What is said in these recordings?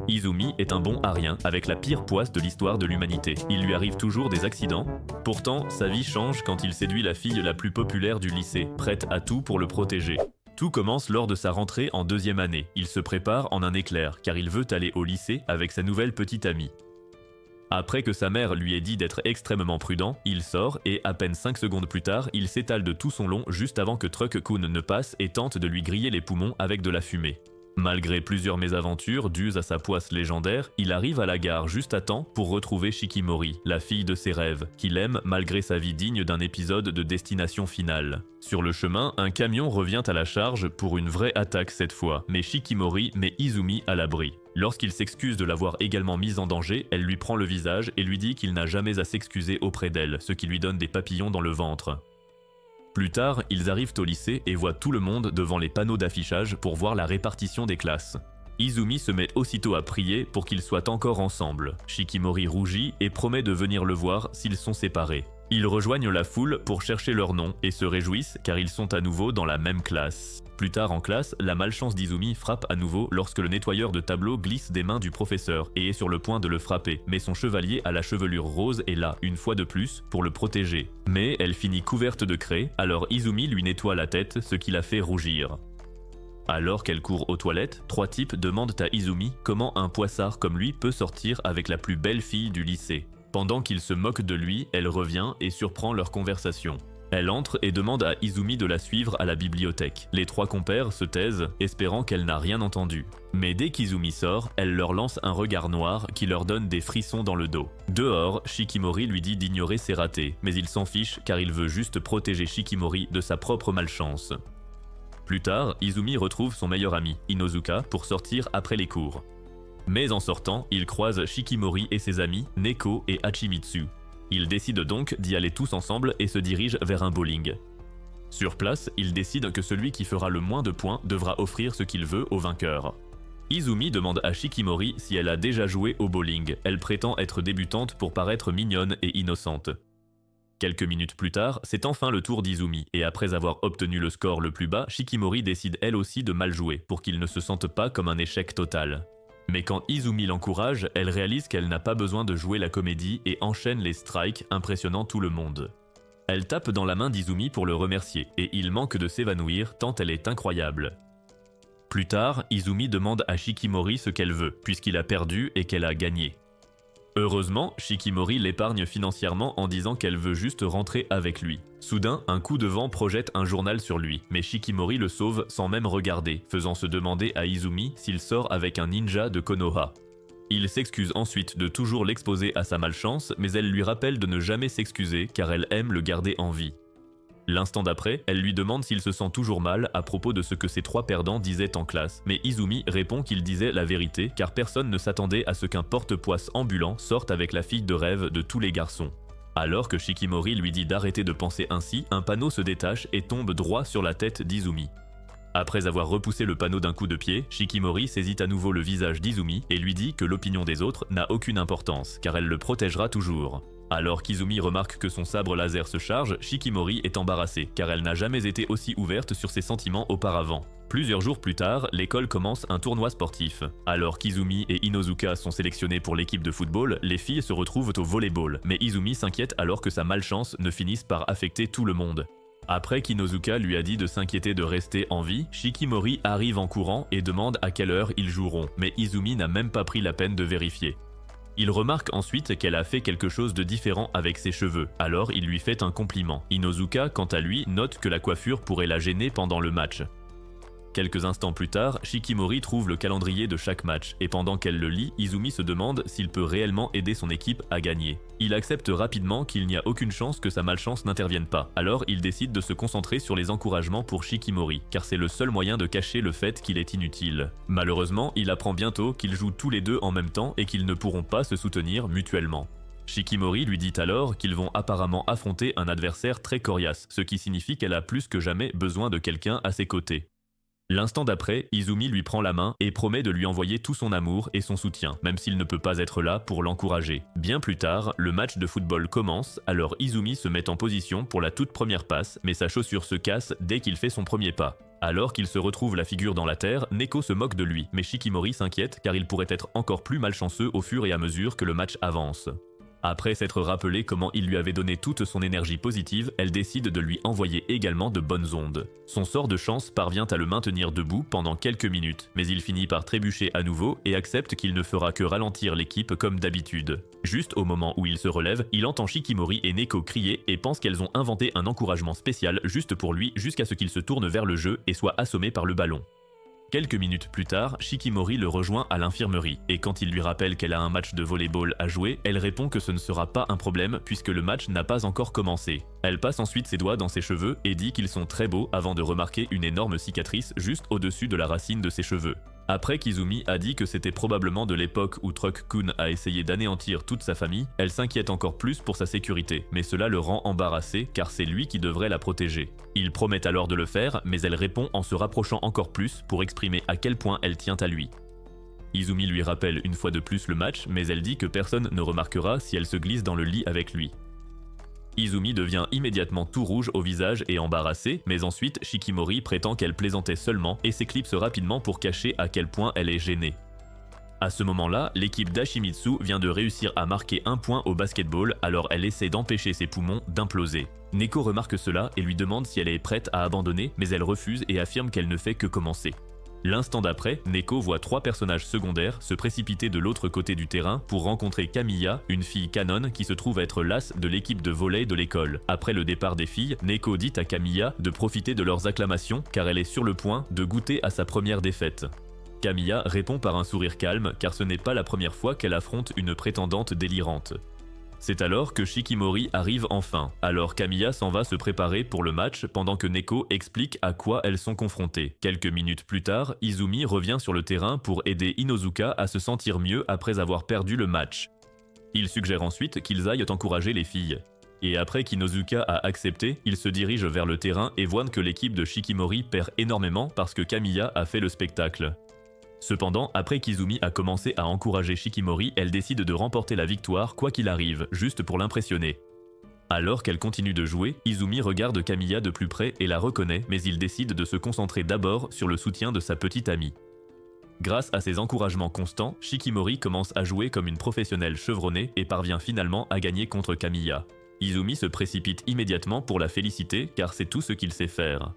Izumi est un bon à rien, avec la pire poisse de l'histoire de l'humanité. Il lui arrive toujours des accidents. Pourtant, sa vie change quand il séduit la fille la plus populaire du lycée, prête à tout pour le protéger. Tout commence lors de sa rentrée en 2e année. Il se prépare en un éclair, car il veut aller au lycée avec sa nouvelle petite amie. Après que sa mère lui ait dit d'être extrêmement prudent, il sort et, à peine 5 secondes plus tard, il s'étale de tout son long juste avant que Truck-kun ne passe et tente de lui griller les poumons avec de la fumée. Malgré plusieurs mésaventures dues à sa poisse légendaire, il arrive à la gare juste à temps pour retrouver Shikimori, la fille de ses rêves, qu'il aime malgré sa vie digne d'un épisode de Destination Finale. Sur le chemin, un camion revient à la charge pour une vraie attaque cette fois, mais Shikimori met Izumi à l'abri. Lorsqu'il s'excuse de l'avoir également mise en danger, elle lui prend le visage et lui dit qu'il n'a jamais à s'excuser auprès d'elle, ce qui lui donne des papillons dans le ventre. Plus tard, ils arrivent au lycée et voient tout le monde devant les panneaux d'affichage pour voir la répartition des classes. Izumi se met aussitôt à prier pour qu'ils soient encore ensemble. Shikimori rougit et promet de venir le voir s'ils sont séparés. Ils rejoignent la foule pour chercher leur nom et se réjouissent car ils sont à nouveau dans la même classe. Plus tard en classe, la malchance d'Izumi frappe à nouveau lorsque le nettoyeur de tableau glisse des mains du professeur et est sur le point de le frapper, mais son chevalier à la chevelure rose est là, une fois de plus, pour le protéger. Mais elle finit couverte de craie, alors Izumi lui nettoie la tête, ce qui la fait rougir. Alors qu'elle court aux toilettes, 3 types demandent à Izumi comment un poissard comme lui peut sortir avec la plus belle fille du lycée. Pendant qu'ils se moquent de lui, elle revient et surprend leur conversation. Elle entre et demande à Izumi de la suivre à la bibliothèque. Les 3 compères se taisent, espérant qu'elle n'a rien entendu. Mais dès qu'Izumi sort, elle leur lance un regard noir qui leur donne des frissons dans le dos. Dehors, Shikimori lui dit d'ignorer ses ratés, mais il s'en fiche car il veut juste protéger Shikimori de sa propre malchance. Plus tard, Izumi retrouve son meilleur ami, Inozuka, pour sortir après les cours. Mais en sortant, il croise Shikimori et ses amis, Neko et Hachimitsu. Ils décident donc d'y aller tous ensemble et se dirigent vers un bowling. Sur place, ils décident que celui qui fera le moins de points devra offrir ce qu'il veut au vainqueur. Izumi demande à Shikimori si elle a déjà joué au bowling. Elle prétend être débutante pour paraître mignonne et innocente. Quelques minutes plus tard, c'est enfin le tour d'Izumi, et après avoir obtenu le score le plus bas, Shikimori décide elle aussi de mal jouer, pour qu'il ne se sente pas comme un échec total. Mais quand Izumi l'encourage, elle réalise qu'elle n'a pas besoin de jouer la comédie et enchaîne les strikes, impressionnant tout le monde. Elle tape dans la main d'Izumi pour le remercier, et il manque de s'évanouir tant elle est incroyable. Plus tard, Izumi demande à Shikimori ce qu'elle veut, puisqu'il a perdu et qu'elle a gagné. Heureusement, Shikimori l'épargne financièrement en disant qu'elle veut juste rentrer avec lui. Soudain, un coup de vent projette un journal sur lui, mais Shikimori le sauve sans même regarder, faisant se demander à Izumi s'il sort avec un ninja de Konoha. Il s'excuse ensuite de toujours l'exposer à sa malchance, mais elle lui rappelle de ne jamais s'excuser car elle aime le garder en vie. L'instant d'après, elle lui demande s'il se sent toujours mal à propos de ce que ses 3 perdants disaient en classe, mais Izumi répond qu'il disait la vérité car personne ne s'attendait à ce qu'un porte-poisse ambulant sorte avec la fille de rêve de tous les garçons. Alors que Shikimori lui dit d'arrêter de penser ainsi, un panneau se détache et tombe droit sur la tête d'Izumi. Après avoir repoussé le panneau d'un coup de pied, Shikimori saisit à nouveau le visage d'Izumi et lui dit que l'opinion des autres n'a aucune importance, car elle le protégera toujours. Alors qu'Izumi remarque que son sabre laser se charge, Shikimori est embarrassée, car elle n'a jamais été aussi ouverte sur ses sentiments auparavant. Plusieurs jours plus tard, l'école commence un tournoi sportif. Alors qu'Izumi et Inozuka sont sélectionnés pour l'équipe de football, les filles se retrouvent au volleyball, mais Izumi s'inquiète alors que sa malchance ne finisse par affecter tout le monde. Après qu'Inozuka lui a dit de s'inquiéter de rester en vie, Shikimori arrive en courant et demande à quelle heure ils joueront, mais Izumi n'a même pas pris la peine de vérifier. Il remarque ensuite qu'elle a fait quelque chose de différent avec ses cheveux, alors il lui fait un compliment. Inozuka, quant à lui, note que la coiffure pourrait la gêner pendant le match. Quelques instants plus tard, Shikimori trouve le calendrier de chaque match, et pendant qu'elle le lit, Izumi se demande s'il peut réellement aider son équipe à gagner. Il accepte rapidement qu'il n'y a aucune chance que sa malchance n'intervienne pas, alors il décide de se concentrer sur les encouragements pour Shikimori, car c'est le seul moyen de cacher le fait qu'il est inutile. Malheureusement, il apprend bientôt qu'ils jouent tous les deux en même temps et qu'ils ne pourront pas se soutenir mutuellement. Shikimori lui dit alors qu'ils vont apparemment affronter un adversaire très coriace, ce qui signifie qu'elle a plus que jamais besoin de quelqu'un à ses côtés. L'instant d'après, Izumi lui prend la main et promet de lui envoyer tout son amour et son soutien, même s'il ne peut pas être là pour l'encourager. Bien plus tard, le match de football commence, alors Izumi se met en position pour la toute première passe, mais sa chaussure se casse dès qu'il fait son premier pas. Alors qu'il se retrouve la figure dans la terre, Neko se moque de lui, mais Shikimori s'inquiète car il pourrait être encore plus malchanceux au fur et à mesure que le match avance. Après s'être rappelé comment il lui avait donné toute son énergie positive, elle décide de lui envoyer également de bonnes ondes. Son sort de chance parvient à le maintenir debout pendant quelques minutes, mais il finit par trébucher à nouveau et accepte qu'il ne fera que ralentir l'équipe comme d'habitude. Juste au moment où il se relève, il entend Shikimori et Neko crier et pense qu'elles ont inventé un encouragement spécial juste pour lui jusqu'à ce qu'il se tourne vers le jeu et soit assommé par le ballon. Quelques minutes plus tard, Shikimori le rejoint à l'infirmerie, et quand il lui rappelle qu'elle a un match de volleyball à jouer, elle répond que ce ne sera pas un problème puisque le match n'a pas encore commencé. Elle passe ensuite ses doigts dans ses cheveux et dit qu'ils sont très beaux avant de remarquer une énorme cicatrice juste au-dessus de la racine de ses cheveux. Après qu'Izumi a dit que c'était probablement de l'époque où Truck-kun a essayé d'anéantir toute sa famille, elle s'inquiète encore plus pour sa sécurité, mais cela le rend embarrassé car c'est lui qui devrait la protéger. Il promet alors de le faire, mais elle répond en se rapprochant encore plus pour exprimer à quel point elle tient à lui. Izumi lui rappelle une fois de plus le match, mais elle dit que personne ne remarquera si elle se glisse dans le lit avec lui. Izumi devient immédiatement tout rouge au visage et embarrassé, mais ensuite Shikimori prétend qu'elle plaisantait seulement et s'éclipse rapidement pour cacher à quel point elle est gênée. À ce moment-là, l'équipe d'Ashimitsu vient de réussir à marquer un point au basketball, alors elle essaie d'empêcher ses poumons d'imploser. Neko remarque cela et lui demande si elle est prête à abandonner, mais elle refuse et affirme qu'elle ne fait que commencer. L'instant d'après, Neko voit 3 personnages secondaires se précipiter de l'autre côté du terrain pour rencontrer Kamiya, une fille canon qui se trouve être l'as de l'équipe de volley de l'école. Après le départ des filles, Neko dit à Kamiya de profiter de leurs acclamations car elle est sur le point de goûter à sa première défaite. Kamiya répond par un sourire calme car ce n'est pas la première fois qu'elle affronte une prétendante délirante. C'est alors que Shikimori arrive enfin, alors Kamiya s'en va se préparer pour le match pendant que Neko explique à quoi elles sont confrontées. Quelques minutes plus tard, Izumi revient sur le terrain pour aider Inozuka à se sentir mieux après avoir perdu le match. Il suggère ensuite qu'ils aillent encourager les filles. Et après qu'Inozuka a accepté, il se dirige vers le terrain et voit que l'équipe de Shikimori perd énormément parce que Kamiya a fait le spectacle. Cependant, après qu'Izumi a commencé à encourager Shikimori, elle décide de remporter la victoire quoi qu'il arrive, juste pour l'impressionner. Alors qu'elle continue de jouer, Izumi regarde Kamiya de plus près et la reconnaît, mais il décide de se concentrer d'abord sur le soutien de sa petite amie. Grâce à ses encouragements constants, Shikimori commence à jouer comme une professionnelle chevronnée et parvient finalement à gagner contre Kamiya. Izumi se précipite immédiatement pour la féliciter car c'est tout ce qu'il sait faire.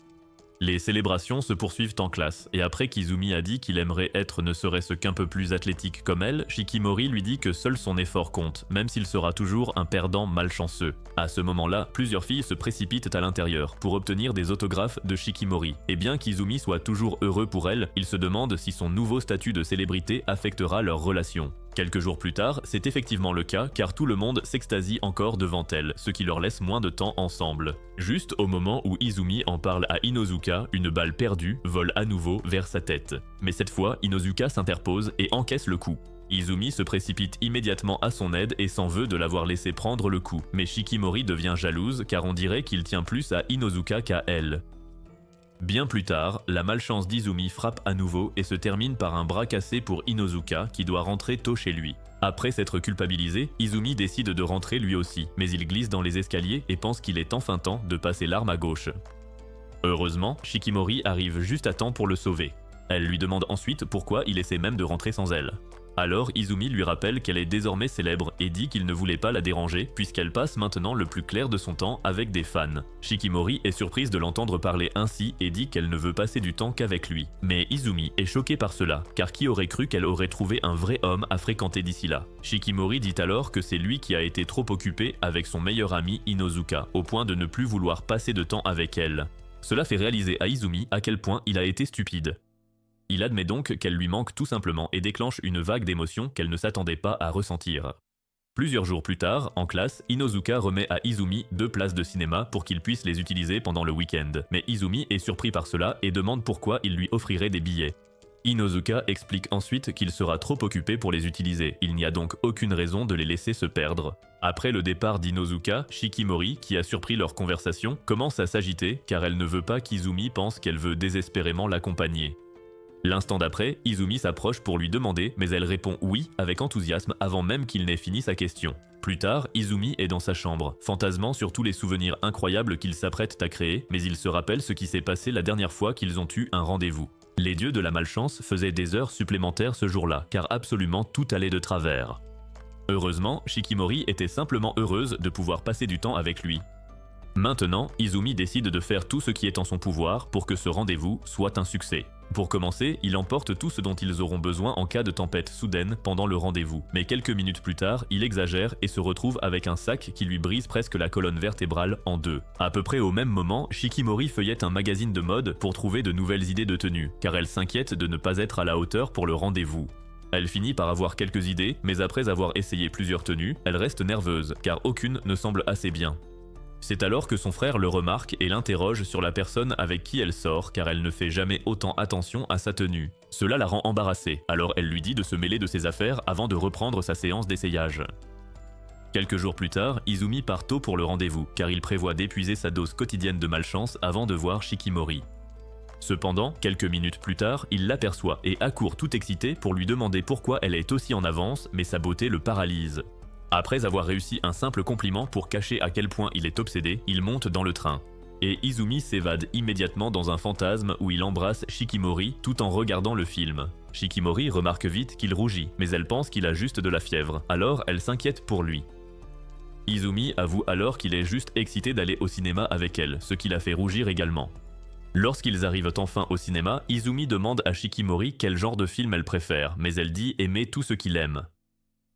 Les célébrations se poursuivent en classe, et après qu'Izumi a dit qu'il aimerait être ne serait-ce qu'un peu plus athlétique comme elle, Shikimori lui dit que seul son effort compte, même s'il sera toujours un perdant malchanceux. À ce moment-là, plusieurs filles se précipitent à l'intérieur pour obtenir des autographes de Shikimori. Et bien qu'Izumi soit toujours heureux pour elle, il se demande si son nouveau statut de célébrité affectera leur relation. Quelques jours plus tard, c'est effectivement le cas car tout le monde s'extasie encore devant elle, ce qui leur laisse moins de temps ensemble. Juste au moment où Izumi en parle à Inozuka, une balle perdue vole à nouveau vers sa tête. Mais cette fois, Inozuka s'interpose et encaisse le coup. Izumi se précipite immédiatement à son aide et s'en veut de l'avoir laissé prendre le coup. Mais Shikimori devient jalouse car on dirait qu'il tient plus à Inozuka qu'à elle. Bien plus tard, la malchance d'Izumi frappe à nouveau et se termine par un bras cassé pour Inozuka qui doit rentrer tôt chez lui. Après s'être culpabilisé, Izumi décide de rentrer lui aussi, mais il glisse dans les escaliers et pense qu'il est enfin temps de passer l'arme à gauche. Heureusement, Shikimori arrive juste à temps pour le sauver. Elle lui demande ensuite pourquoi il essaie même de rentrer sans elle. Alors Izumi lui rappelle qu'elle est désormais célèbre et dit qu'il ne voulait pas la déranger puisqu'elle passe maintenant le plus clair de son temps avec des fans. Shikimori est surprise de l'entendre parler ainsi et dit qu'elle ne veut passer du temps qu'avec lui. Mais Izumi est choquée par cela, car qui aurait cru qu'elle aurait trouvé un vrai homme à fréquenter d'ici là. Shikimori dit alors que c'est lui qui a été trop occupé avec son meilleur ami Inozuka, au point de ne plus vouloir passer de temps avec elle. Cela fait réaliser à Izumi à quel point il a été stupide. Il admet donc qu'elle lui manque tout simplement et déclenche une vague d'émotions qu'elle ne s'attendait pas à ressentir. Plusieurs jours plus tard, en classe, Inozuka remet à Izumi 2 places de cinéma pour qu'il puisse les utiliser pendant le week-end. Mais Izumi est surpris par cela et demande pourquoi il lui offrirait des billets. Inozuka explique ensuite qu'il sera trop occupé pour les utiliser, il n'y a donc aucune raison de les laisser se perdre. Après le départ d'Inozuka, Shikimori, qui a surpris leur conversation, commence à s'agiter car elle ne veut pas qu'Izumi pense qu'elle veut désespérément l'accompagner. L'instant d'après, Izumi s'approche pour lui demander, mais elle répond oui avec enthousiasme avant même qu'il n'ait fini sa question. Plus tard, Izumi est dans sa chambre, fantasmant sur tous les souvenirs incroyables qu'il s'apprête à créer, mais il se rappelle ce qui s'est passé la dernière fois qu'ils ont eu un rendez-vous. Les dieux de la malchance faisaient des heures supplémentaires ce jour-là, car absolument tout allait de travers. Heureusement, Shikimori était simplement heureuse de pouvoir passer du temps avec lui. Maintenant, Izumi décide de faire tout ce qui est en son pouvoir pour que ce rendez-vous soit un succès. Pour commencer, il emporte tout ce dont ils auront besoin en cas de tempête soudaine pendant le rendez-vous. Mais quelques minutes plus tard, il exagère et se retrouve avec un sac qui lui brise presque la colonne vertébrale en deux. À peu près au même moment, Shikimori feuillette un magazine de mode pour trouver de nouvelles idées de tenue, car elle s'inquiète de ne pas être à la hauteur pour le rendez-vous. Elle finit par avoir quelques idées, mais après avoir essayé plusieurs tenues, elle reste nerveuse, car aucune ne semble assez bien. C'est alors que son frère le remarque et l'interroge sur la personne avec qui elle sort, car elle ne fait jamais autant attention à sa tenue. Cela la rend embarrassée, alors elle lui dit de se mêler de ses affaires avant de reprendre sa séance d'essayage. Quelques jours plus tard, Izumi part tôt pour le rendez-vous, car il prévoit d'épuiser sa dose quotidienne de malchance avant de voir Shikimori. Cependant, quelques minutes plus tard, il l'aperçoit et accourt tout excité pour lui demander pourquoi elle est aussi en avance, mais sa beauté le paralyse. Après avoir réussi un simple compliment pour cacher à quel point il est obsédé, il monte dans le train. Et Izumi s'évade immédiatement dans un fantasme où il embrasse Shikimori tout en regardant le film. Shikimori remarque vite qu'il rougit, mais elle pense qu'il a juste de la fièvre, alors elle s'inquiète pour lui. Izumi avoue alors qu'il est juste excité d'aller au cinéma avec elle, ce qui la fait rougir également. Lorsqu'ils arrivent enfin au cinéma, Izumi demande à Shikimori quel genre de film elle préfère, mais elle dit aimer tout ce qu'il aime.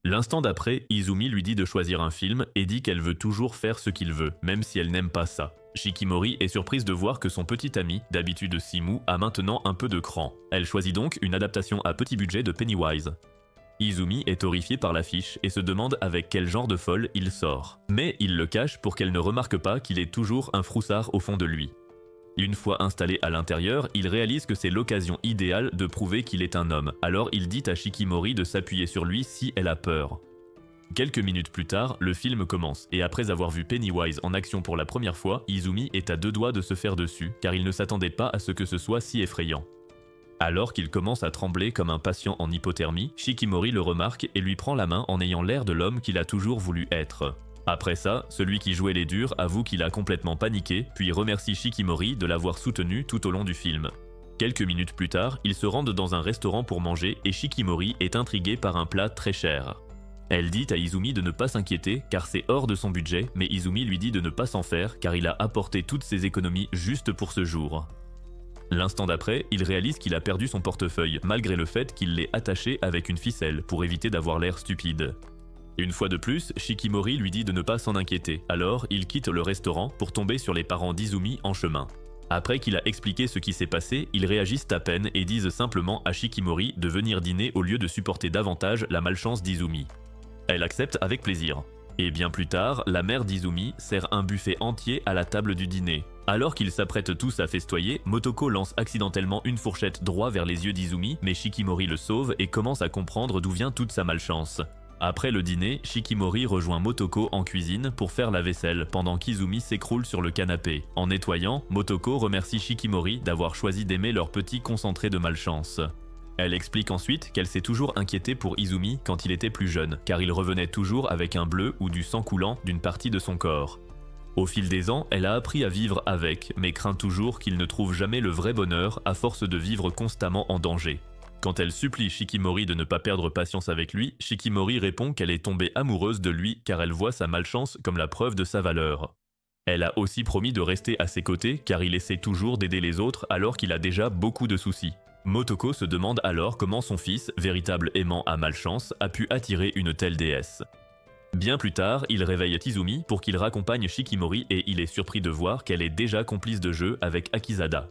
L'instant d'après, Izumi lui dit de choisir un film et dit qu'elle veut toujours faire ce qu'il veut, même si elle n'aime pas ça. Shikimori est surprise de voir que son petit ami, d'habitude si mou, a maintenant un peu de cran. Elle choisit donc une adaptation à petit budget de Pennywise. Izumi est horrifié par l'affiche et se demande avec quel genre de folle il sort. Mais il le cache pour qu'elle ne remarque pas qu'il est toujours un froussard au fond de lui. Une fois installé à l'intérieur, il réalise que c'est l'occasion idéale de prouver qu'il est un homme, alors il dit à Shikimori de s'appuyer sur lui si elle a peur. Quelques minutes plus tard, le film commence, et après avoir vu Pennywise en action pour la première fois, Izumi est à deux doigts de se faire dessus, car il ne s'attendait pas à ce que ce soit si effrayant. Alors qu'il commence à trembler comme un patient en hypothermie, Shikimori le remarque et lui prend la main en ayant l'air de l'homme qu'il a toujours voulu être. Après ça, celui qui jouait les durs avoue qu'il a complètement paniqué, puis remercie Shikimori de l'avoir soutenu tout au long du film. Quelques minutes plus tard, ils se rendent dans un restaurant pour manger et Shikimori est intriguée par un plat très cher. Elle dit à Izumi de ne pas s'inquiéter car c'est hors de son budget, mais Izumi lui dit de ne pas s'en faire car il a apporté toutes ses économies juste pour ce jour. L'instant d'après, il réalise qu'il a perdu son portefeuille, malgré le fait qu'il l'ait attaché avec une ficelle pour éviter d'avoir l'air stupide. Une fois de plus, Shikimori lui dit de ne pas s'en inquiéter, alors il quitte le restaurant pour tomber sur les parents d'Izumi en chemin. Après qu'il a expliqué ce qui s'est passé, ils réagissent à peine et disent simplement à Shikimori de venir dîner au lieu de supporter davantage la malchance d'Izumi. Elle accepte avec plaisir. Et bien plus tard, la mère d'Izumi sert un buffet entier à la table du dîner. Alors qu'ils s'apprêtent tous à festoyer, Motoko lance accidentellement une fourchette droit vers les yeux d'Izumi, mais Shikimori le sauve et commence à comprendre d'où vient toute sa malchance. Après le dîner, Shikimori rejoint Motoko en cuisine pour faire la vaisselle pendant qu'Izumi s'écroule sur le canapé. En nettoyant, Motoko remercie Shikimori d'avoir choisi d'aimer leur petit concentré de malchance. Elle explique ensuite qu'elle s'est toujours inquiétée pour Izumi quand il était plus jeune, car il revenait toujours avec un bleu ou du sang coulant d'une partie de son corps. Au fil des ans, elle a appris à vivre avec, mais craint toujours qu'il ne trouve jamais le vrai bonheur à force de vivre constamment en danger. Quand elle supplie Shikimori de ne pas perdre patience avec lui, Shikimori répond qu'elle est tombée amoureuse de lui car elle voit sa malchance comme la preuve de sa valeur. Elle a aussi promis de rester à ses côtés car il essaie toujours d'aider les autres alors qu'il a déjà beaucoup de soucis. Motoko se demande alors comment son fils, véritable aimant à malchance, a pu attirer une telle déesse. Bien plus tard, il réveille Izumi pour qu'il raccompagne Shikimori et il est surpris de voir qu'elle est déjà complice de jeu avec Akizada.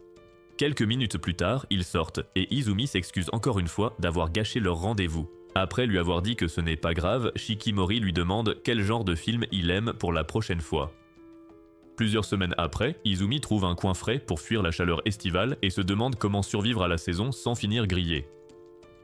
Quelques minutes plus tard, ils sortent et Izumi s'excuse encore une fois d'avoir gâché leur rendez-vous. Après lui avoir dit que ce n'est pas grave, Shikimori lui demande quel genre de film il aime pour la prochaine fois. Plusieurs semaines après, Izumi trouve un coin frais pour fuir la chaleur estivale et se demande comment survivre à la saison sans finir grillé.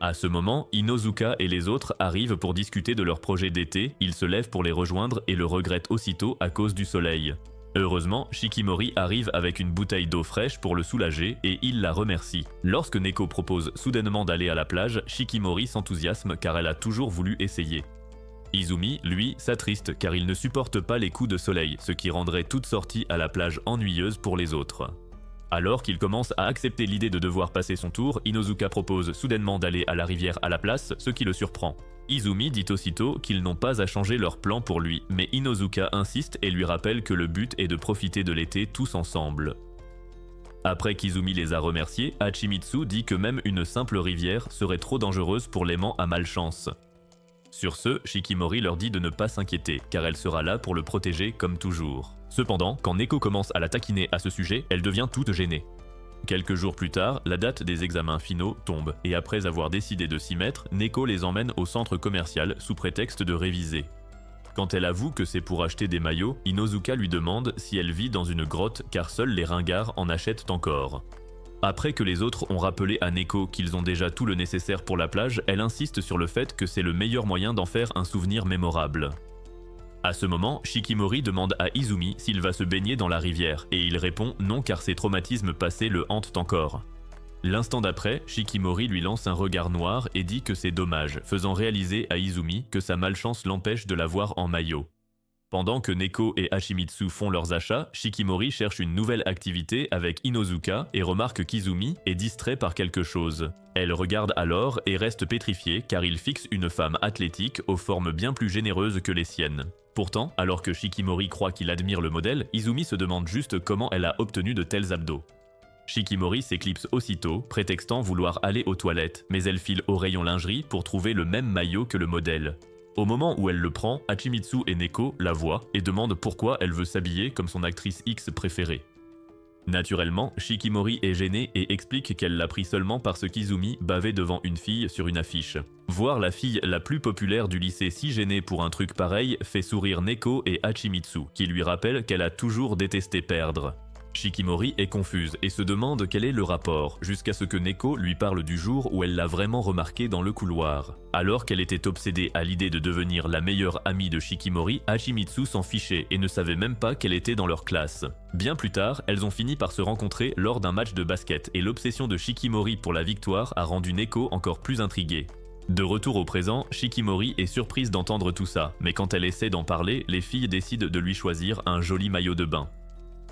À ce moment, Inozuka et les autres arrivent pour discuter de leur projet d'été, il se lève pour les rejoindre et le regrette aussitôt à cause du soleil. Heureusement, Shikimori arrive avec une bouteille d'eau fraîche pour le soulager et il la remercie. Lorsque Neko propose soudainement d'aller à la plage, Shikimori s'enthousiasme car elle a toujours voulu essayer. Izumi, lui, s'attriste car il ne supporte pas les coups de soleil, ce qui rendrait toute sortie à la plage ennuyeuse pour les autres. Alors qu'il commence à accepter l'idée de devoir passer son tour, Inozuka propose soudainement d'aller à la rivière à la place, ce qui le surprend. Izumi dit aussitôt qu'ils n'ont pas à changer leur plan pour lui, mais Inozuka insiste et lui rappelle que le but est de profiter de l'été tous ensemble. Après qu'Izumi les a remerciés, Hachimitsu dit que même une simple rivière serait trop dangereuse pour l'aimant à malchance. Sur ce, Shikimori leur dit de ne pas s'inquiéter, car elle sera là pour le protéger comme toujours. Cependant, quand Neko commence à la taquiner à ce sujet, elle devient toute gênée. Quelques jours plus tard, la date des examens finaux tombe, et après avoir décidé de s'y mettre, Neko les emmène au centre commercial sous prétexte de réviser. Quand elle avoue que c'est pour acheter des maillots, Inozuka lui demande si elle vit dans une grotte car seuls les ringards en achètent encore. Après que les autres ont rappelé à Neko qu'ils ont déjà tout le nécessaire pour la plage, elle insiste sur le fait que c'est le meilleur moyen d'en faire un souvenir mémorable. À ce moment, Shikimori demande à Izumi s'il va se baigner dans la rivière, et il répond non car ses traumatismes passés le hantent encore. L'instant d'après, Shikimori lui lance un regard noir et dit que c'est dommage, faisant réaliser à Izumi que sa malchance l'empêche de la voir en maillot. Pendant que Neko et Hachimitsu font leurs achats, Shikimori cherche une nouvelle activité avec Inozuka et remarque qu'Izumi est distrait par quelque chose. Elle regarde alors et reste pétrifiée car il fixe une femme athlétique aux formes bien plus généreuses que les siennes. Pourtant, alors que Shikimori croit qu'il admire le modèle, Izumi se demande juste comment elle a obtenu de tels abdos. Shikimori s'éclipse aussitôt, prétextant vouloir aller aux toilettes, mais elle file au rayon lingerie pour trouver le même maillot que le modèle. Au moment où elle le prend, Hachimitsu et Neko la voient et demandent pourquoi elle veut s'habiller comme son actrice X préférée. Naturellement, Shikimori est gênée et explique qu'elle l'a pris seulement parce qu'Izumi bavait devant une fille sur une affiche. Voir la fille la plus populaire du lycée si gênée pour un truc pareil fait sourire Neko et Hachimitsu, qui lui rappellent qu'elle a toujours détesté perdre. Shikimori est confuse et se demande quel est le rapport, jusqu'à ce que Neko lui parle du jour où elle l'a vraiment remarqué dans le couloir. Alors qu'elle était obsédée à l'idée de devenir la meilleure amie de Shikimori, Hachimitsu s'en fichait et ne savait même pas qu'elle était dans leur classe. Bien plus tard, elles ont fini par se rencontrer lors d'un match de basket et l'obsession de Shikimori pour la victoire a rendu Neko encore plus intriguée. De retour au présent, Shikimori est surprise d'entendre tout ça, mais quand elle essaie d'en parler, les filles décident de lui choisir un joli maillot de bain.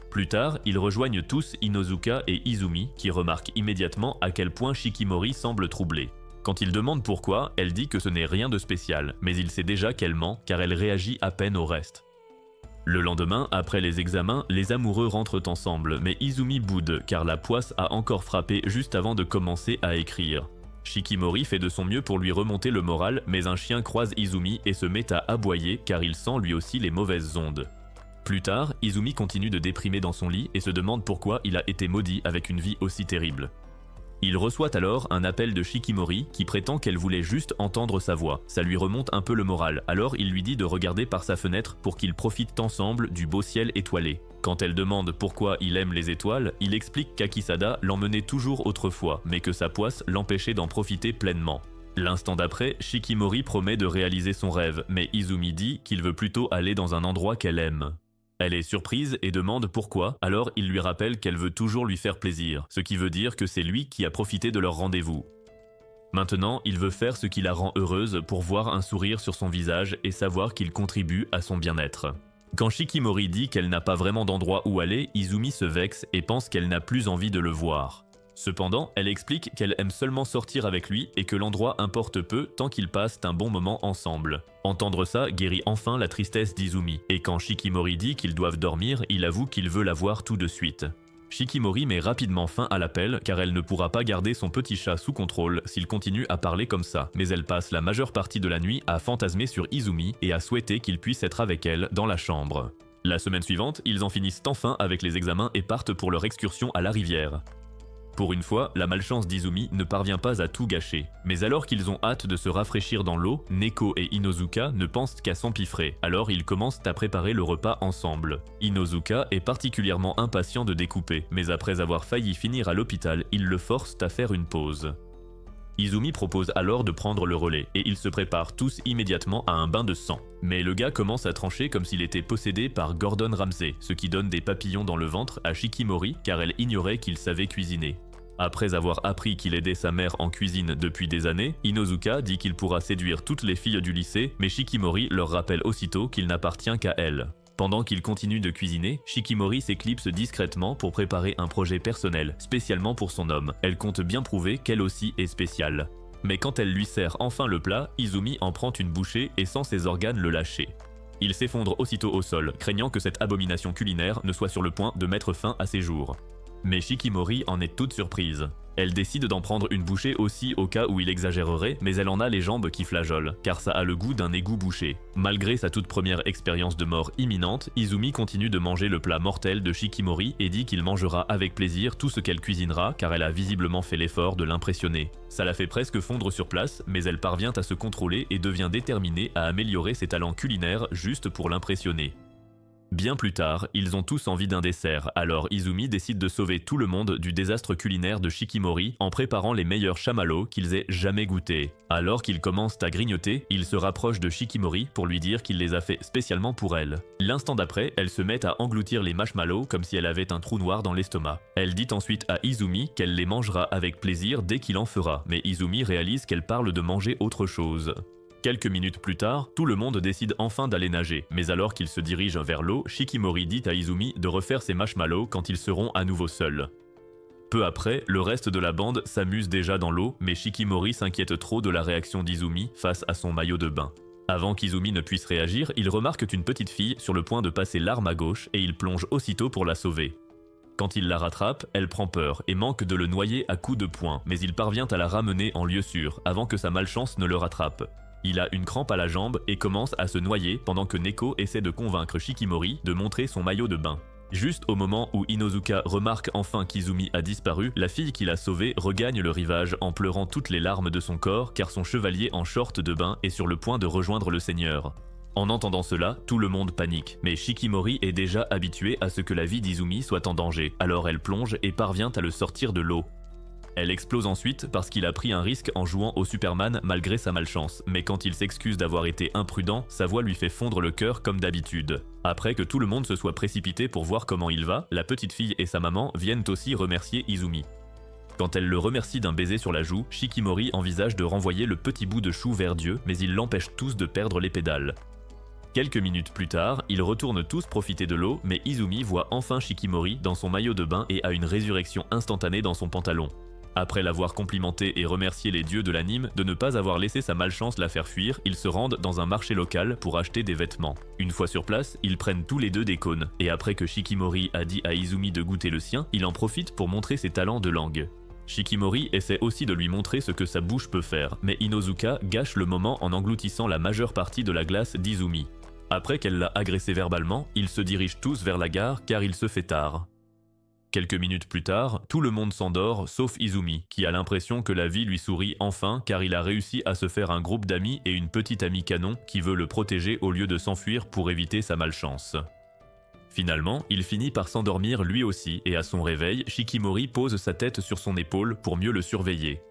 Plus tard, ils rejoignent tous Inozuka et Izumi, qui remarquent immédiatement à quel point Shikimori semble troublée. Quand il demande pourquoi, elle dit que ce n'est rien de spécial, mais il sait déjà qu'elle ment car elle réagit à peine au reste. Le lendemain, après les examens, les amoureux rentrent ensemble, mais Izumi boude car la poisse a encore frappé juste avant de commencer à écrire. Shikimori fait de son mieux pour lui remonter le moral, mais un chien croise Izumi et se met à aboyer car il sent lui aussi les mauvaises ondes. Plus tard, Izumi continue de déprimer dans son lit et se demande pourquoi il a été maudit avec une vie aussi terrible. Il reçoit alors un appel de Shikimori qui prétend qu'elle voulait juste entendre sa voix. Ça lui remonte un peu le moral, alors il lui dit de regarder par sa fenêtre pour qu'ils profitent ensemble du beau ciel étoilé. Quand elle demande pourquoi il aime les étoiles, il explique qu'Akisada l'emmenait toujours autrefois, mais que sa poisse l'empêchait d'en profiter pleinement. L'instant d'après, Shikimori promet de réaliser son rêve, mais Izumi dit qu'il veut plutôt aller dans un endroit qu'elle aime. Elle est surprise et demande pourquoi, alors il lui rappelle qu'elle veut toujours lui faire plaisir, ce qui veut dire que c'est lui qui a profité de leur rendez-vous. Maintenant, il veut faire ce qui la rend heureuse pour voir un sourire sur son visage et savoir qu'il contribue à son bien-être. Quand Shikimori dit qu'elle n'a pas vraiment d'endroit où aller, Izumi se vexe et pense qu'elle n'a plus envie de le voir. Cependant, elle explique qu'elle aime seulement sortir avec lui et que l'endroit importe peu tant qu'ils passent un bon moment ensemble. Entendre ça guérit enfin la tristesse d'Izumi, et quand Shikimori dit qu'ils doivent dormir, il avoue qu'il veut la voir tout de suite. Shikimori met rapidement fin à l'appel car elle ne pourra pas garder son petit chat sous contrôle s'il continue à parler comme ça, mais elle passe la majeure partie de la nuit à fantasmer sur Izumi et à souhaiter qu'il puisse être avec elle dans la chambre. La semaine suivante, ils en finissent enfin avec les examens et partent pour leur excursion à la rivière. Pour une fois, la malchance d'Izumi ne parvient pas à tout gâcher. Mais alors qu'ils ont hâte de se rafraîchir dans l'eau, Neko et Inozuka ne pensent qu'à s'empiffrer, alors ils commencent à préparer le repas ensemble. Inozuka est particulièrement impatient de découper, mais après avoir failli finir à l'hôpital, ils le forcent à faire une pause. Izumi propose alors de prendre le relais, et ils se préparent tous immédiatement à un bain de sang. Mais le gars commence à trancher comme s'il était possédé par Gordon Ramsay, ce qui donne des papillons dans le ventre à Shikimori car elle ignorait qu'il savait cuisiner. Après avoir appris qu'il aidait sa mère en cuisine depuis des années, Inozuka dit qu'il pourra séduire toutes les filles du lycée, mais Shikimori leur rappelle aussitôt qu'il n'appartient qu'à elle. Pendant qu'il continue de cuisiner, Shikimori s'éclipse discrètement pour préparer un projet personnel, spécialement pour son homme. Elle compte bien prouver qu'elle aussi est spéciale. Mais quand elle lui sert enfin le plat, Izumi en prend une bouchée et sent ses organes le lâcher. Il s'effondre aussitôt au sol, craignant que cette abomination culinaire ne soit sur le point de mettre fin à ses jours. Mais Shikimori en est toute surprise. Elle décide d'en prendre une bouchée aussi au cas où il exagérerait, mais elle en a les jambes qui flageolent, car ça a le goût d'un égout bouché. Malgré sa toute première expérience de mort imminente, Izumi continue de manger le plat mortel de Shikimori et dit qu'il mangera avec plaisir tout ce qu'elle cuisinera, car elle a visiblement fait l'effort de l'impressionner. Ça la fait presque fondre sur place, mais elle parvient à se contrôler et devient déterminée à améliorer ses talents culinaires juste pour l'impressionner. Bien plus tard, ils ont tous envie d'un dessert, alors Izumi décide de sauver tout le monde du désastre culinaire de Shikimori en préparant les meilleurs chamallows qu'ils aient jamais goûtés. Alors qu'ils commencent à grignoter, il se rapproche de Shikimori pour lui dire qu'il les a fait spécialement pour elle. L'instant d'après, elle se met à engloutir les marshmallows comme si elle avait un trou noir dans l'estomac. Elle dit ensuite à Izumi qu'elle les mangera avec plaisir dès qu'il en fera, mais Izumi réalise qu'elle parle de manger autre chose. Quelques minutes plus tard, tout le monde décide enfin d'aller nager, mais alors qu'ils se dirigent vers l'eau, Shikimori dit à Izumi de refaire ses marshmallows quand ils seront à nouveau seuls. Peu après, le reste de la bande s'amuse déjà dans l'eau, mais Shikimori s'inquiète trop de la réaction d'Izumi face à son maillot de bain. Avant qu'Izumi ne puisse réagir, il remarque une petite fille sur le point de passer l'arme à gauche et il plonge aussitôt pour la sauver. Quand il la rattrape, elle prend peur et manque de le noyer à coups de poing, mais il parvient à la ramener en lieu sûr avant que sa malchance ne le rattrape. Il a une crampe à la jambe et commence à se noyer pendant que Neko essaie de convaincre Shikimori de montrer son maillot de bain. Juste au moment où Inozuka remarque enfin qu'Izumi a disparu, la fille qui l'a sauvée regagne le rivage en pleurant toutes les larmes de son corps car son chevalier en short de bain est sur le point de rejoindre le seigneur. En entendant cela, tout le monde panique, mais Shikimori est déjà habituée à ce que la vie d'Izumi soit en danger, alors elle plonge et parvient à le sortir de l'eau. Elle explose ensuite parce qu'il a pris un risque en jouant au Superman malgré sa malchance, mais quand il s'excuse d'avoir été imprudent, sa voix lui fait fondre le cœur comme d'habitude. Après que tout le monde se soit précipité pour voir comment il va, la petite fille et sa maman viennent aussi remercier Izumi. Quand elle le remercie d'un baiser sur la joue, Shikimori envisage de renvoyer le petit bout de chou vers Dieu, mais ils l'empêchent tous de perdre les pédales. Quelques minutes plus tard, ils retournent tous profiter de l'eau, mais Izumi voit enfin Shikimori dans son maillot de bain et a une résurrection instantanée dans son pantalon. Après l'avoir complimenté et remercié les dieux de l'anime de ne pas avoir laissé sa malchance la faire fuir, ils se rendent dans un marché local pour acheter des vêtements. Une fois sur place, ils prennent tous les deux des cônes, et après que Shikimori a dit à Izumi de goûter le sien, il en profite pour montrer ses talents de langue. Shikimori essaie aussi de lui montrer ce que sa bouche peut faire, mais Inozuka gâche le moment en engloutissant la majeure partie de la glace d'Izumi. Après qu'elle l'a agressé verbalement, ils se dirigent tous vers la gare car il se fait tard. Quelques minutes plus tard, tout le monde s'endort sauf Izumi, qui a l'impression que la vie lui sourit enfin car il a réussi à se faire un groupe d'amis et une petite amie canon qui veut le protéger au lieu de s'enfuir pour éviter sa malchance. Finalement, il finit par s'endormir lui aussi et à son réveil, Shikimori pose sa tête sur son épaule pour mieux le surveiller.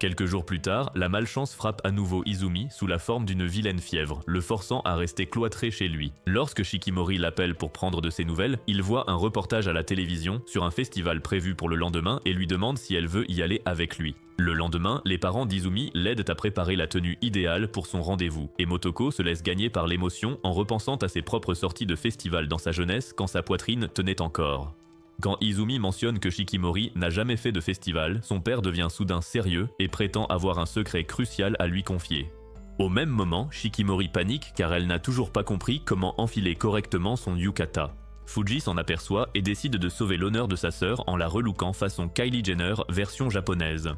Quelques jours plus tard, la malchance frappe à nouveau Izumi sous la forme d'une vilaine fièvre, le forçant à rester cloîtré chez lui. Lorsque Shikimori l'appelle pour prendre de ses nouvelles, il voit un reportage à la télévision sur un festival prévu pour le lendemain et lui demande si elle veut y aller avec lui. Le lendemain, les parents d'Izumi l'aident à préparer la tenue idéale pour son rendez-vous, et Motoko se laisse gagner par l'émotion en repensant à ses propres sorties de festival dans sa jeunesse quand sa poitrine tenait encore. Quand Izumi mentionne que Shikimori n'a jamais fait de festival, son père devient soudain sérieux et prétend avoir un secret crucial à lui confier. Au même moment, Shikimori panique car elle n'a toujours pas compris comment enfiler correctement son yukata. Fuji s'en aperçoit et décide de sauver l'honneur de sa sœur en la relookant façon Kylie Jenner version japonaise.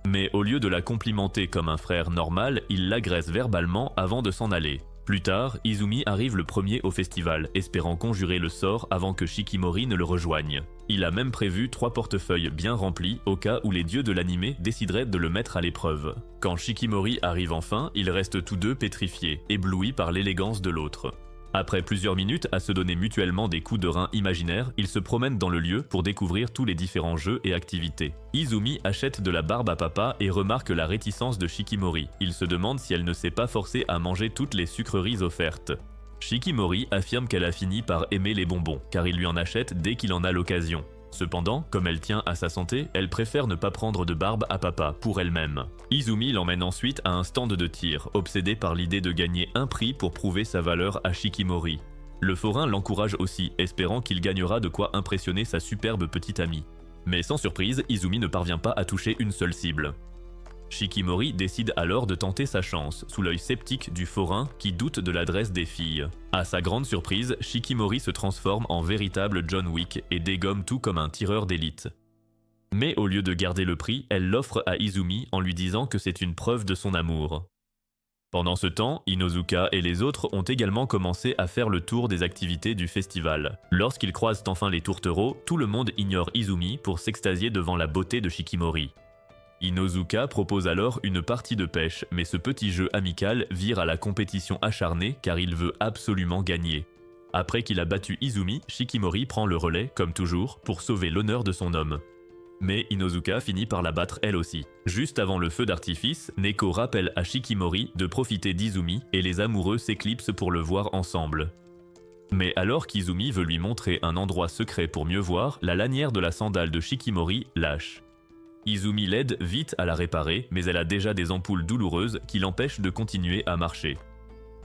Mais au lieu de la complimenter comme un frère normal, il l'agresse verbalement avant de s'en aller. Plus tard, Izumi arrive le premier au festival, espérant conjurer le sort avant que Shikimori ne le rejoigne. Il a même prévu 3 portefeuilles bien remplis au cas où les dieux de l'anime décideraient de le mettre à l'épreuve. Quand Shikimori arrive enfin, ils restent tous deux pétrifiés, éblouis par l'élégance de l'autre. Après plusieurs minutes à se donner mutuellement des coups de rein imaginaires, ils se promènent dans le lieu pour découvrir tous les différents jeux et activités. Izumi achète de la barbe à papa et remarque la réticence de Shikimori. Il se demande si elle ne s'est pas forcée à manger toutes les sucreries offertes. Shikimori affirme qu'elle a fini par aimer les bonbons, car il lui en achète dès qu'il en a l'occasion. Cependant, comme elle tient à sa santé, elle préfère ne pas prendre de barbe à papa pour elle-même. Izumi l'emmène ensuite à un stand de tir, obsédé par l'idée de gagner un prix pour prouver sa valeur à Shikimori. Le forain l'encourage aussi, espérant qu'il gagnera de quoi impressionner sa superbe petite amie. Mais sans surprise, Izumi ne parvient pas à toucher une seule cible. Shikimori décide alors de tenter sa chance, sous l'œil sceptique du forain qui doute de l'adresse des filles. À sa grande surprise, Shikimori se transforme en véritable John Wick et dégomme tout comme un tireur d'élite. Mais au lieu de garder le prix, elle l'offre à Izumi en lui disant que c'est une preuve de son amour. Pendant ce temps, Inozuka et les autres ont également commencé à faire le tour des activités du festival. Lorsqu'ils croisent enfin les tourtereaux, tout le monde ignore Izumi pour s'extasier devant la beauté de Shikimori. Inozuka propose alors une partie de pêche, mais ce petit jeu amical vire à la compétition acharnée car il veut absolument gagner. Après qu'il a battu Izumi, Shikimori prend le relais, comme toujours, pour sauver l'honneur de son homme. Mais Inozuka finit par la battre elle aussi. Juste avant le feu d'artifice, Neko rappelle à Shikimori de profiter d'Izumi et les amoureux s'éclipsent pour le voir ensemble. Mais alors qu'Izumi veut lui montrer un endroit secret pour mieux voir, la lanière de la sandale de Shikimori lâche. Izumi l'aide vite à la réparer, mais elle a déjà des ampoules douloureuses qui l'empêchent de continuer à marcher.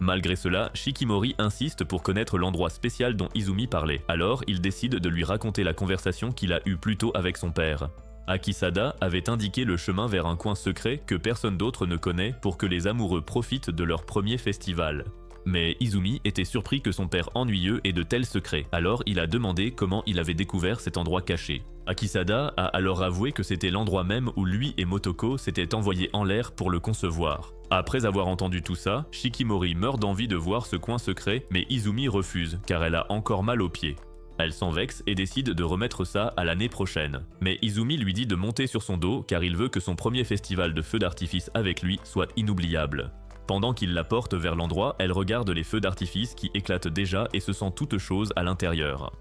Malgré cela, Shikimori insiste pour connaître l'endroit spécial dont Izumi parlait. Alors, il décide de lui raconter la conversation qu'il a eue plus tôt avec son père. Akisada avait indiqué le chemin vers un coin secret que personne d'autre ne connaît pour que les amoureux profitent de leur premier festival. Mais Izumi était surpris que son père ennuyeux ait de tels secrets, alors il a demandé comment il avait découvert cet endroit caché. Akisada a alors avoué que c'était l'endroit même où lui et Motoko s'étaient envoyés en l'air pour le concevoir. Après avoir entendu tout ça, Shikimori meurt d'envie de voir ce coin secret, mais Izumi refuse, car elle a encore mal aux pieds. Elle s'en vexe et décide de remettre ça à l'année prochaine. Mais Izumi lui dit de monter sur son dos, car il veut que son premier festival de feux d'artifice avec lui soit inoubliable. Pendant qu'il la porte vers l'endroit, elle regarde les feux d'artifice qui éclatent déjà et se sent toute chose à l'intérieur.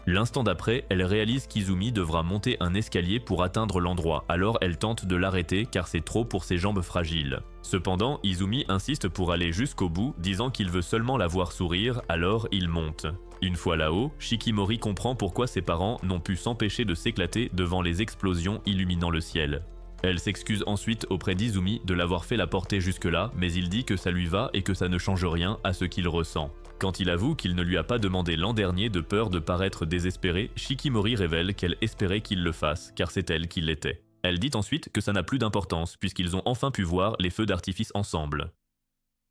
L'instant d'après, elle réalise qu'Izumi devra monter un escalier pour atteindre l'endroit, alors elle tente de l'arrêter car c'est trop pour ses jambes fragiles. Cependant, Izumi insiste pour aller jusqu'au bout, disant qu'il veut seulement la voir sourire, alors il monte. Une fois là-haut, Shikimori comprend pourquoi ses parents n'ont pu s'empêcher de s'éclater devant les explosions illuminant le ciel. Elle s'excuse ensuite auprès d'Izumi de l'avoir fait la porter jusque-là, mais il dit que ça lui va et que ça ne change rien à ce qu'il ressent. Quand il avoue qu'il ne lui a pas demandé l'an dernier de peur de paraître désespéré, Shikimori révèle qu'elle espérait qu'il le fasse, car c'est elle qui l'était. Elle dit ensuite que ça n'a plus d'importance, puisqu'ils ont enfin pu voir les feux d'artifice ensemble.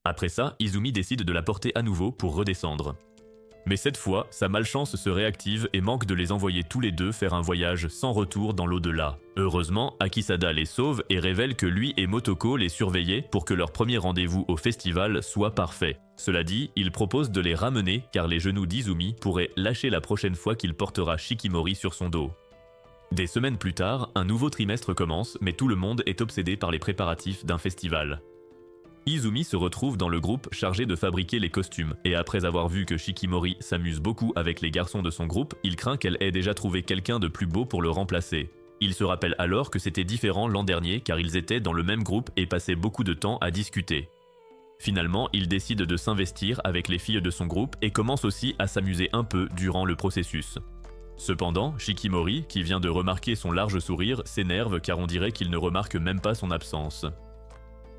Après ça, Izumi décide de la porter à nouveau pour redescendre. Mais cette fois, sa malchance se réactive et manque de les envoyer tous les deux faire un voyage sans retour dans l'au-delà. Heureusement, Akisada les sauve et révèle que lui et Motoko les surveillaient pour que leur premier rendez-vous au festival soit parfait. Cela dit, il propose de les ramener car les genoux d'Izumi pourraient lâcher la prochaine fois qu'il portera Shikimori sur son dos. Des semaines plus tard, un nouveau trimestre commence, mais tout le monde est obsédé par les préparatifs d'un festival. Izumi se retrouve dans le groupe chargé de fabriquer les costumes, et après avoir vu que Shikimori s'amuse beaucoup avec les garçons de son groupe, il craint qu'elle ait déjà trouvé quelqu'un de plus beau pour le remplacer. Il se rappelle alors que c'était différent l'an dernier car ils étaient dans le même groupe et passaient beaucoup de temps à discuter. Finalement, il décide de s'investir avec les filles de son groupe et commence aussi à s'amuser un peu durant le processus. Cependant, Shikimori, qui vient de remarquer son large sourire, s'énerve car on dirait qu'il ne remarque même pas son absence.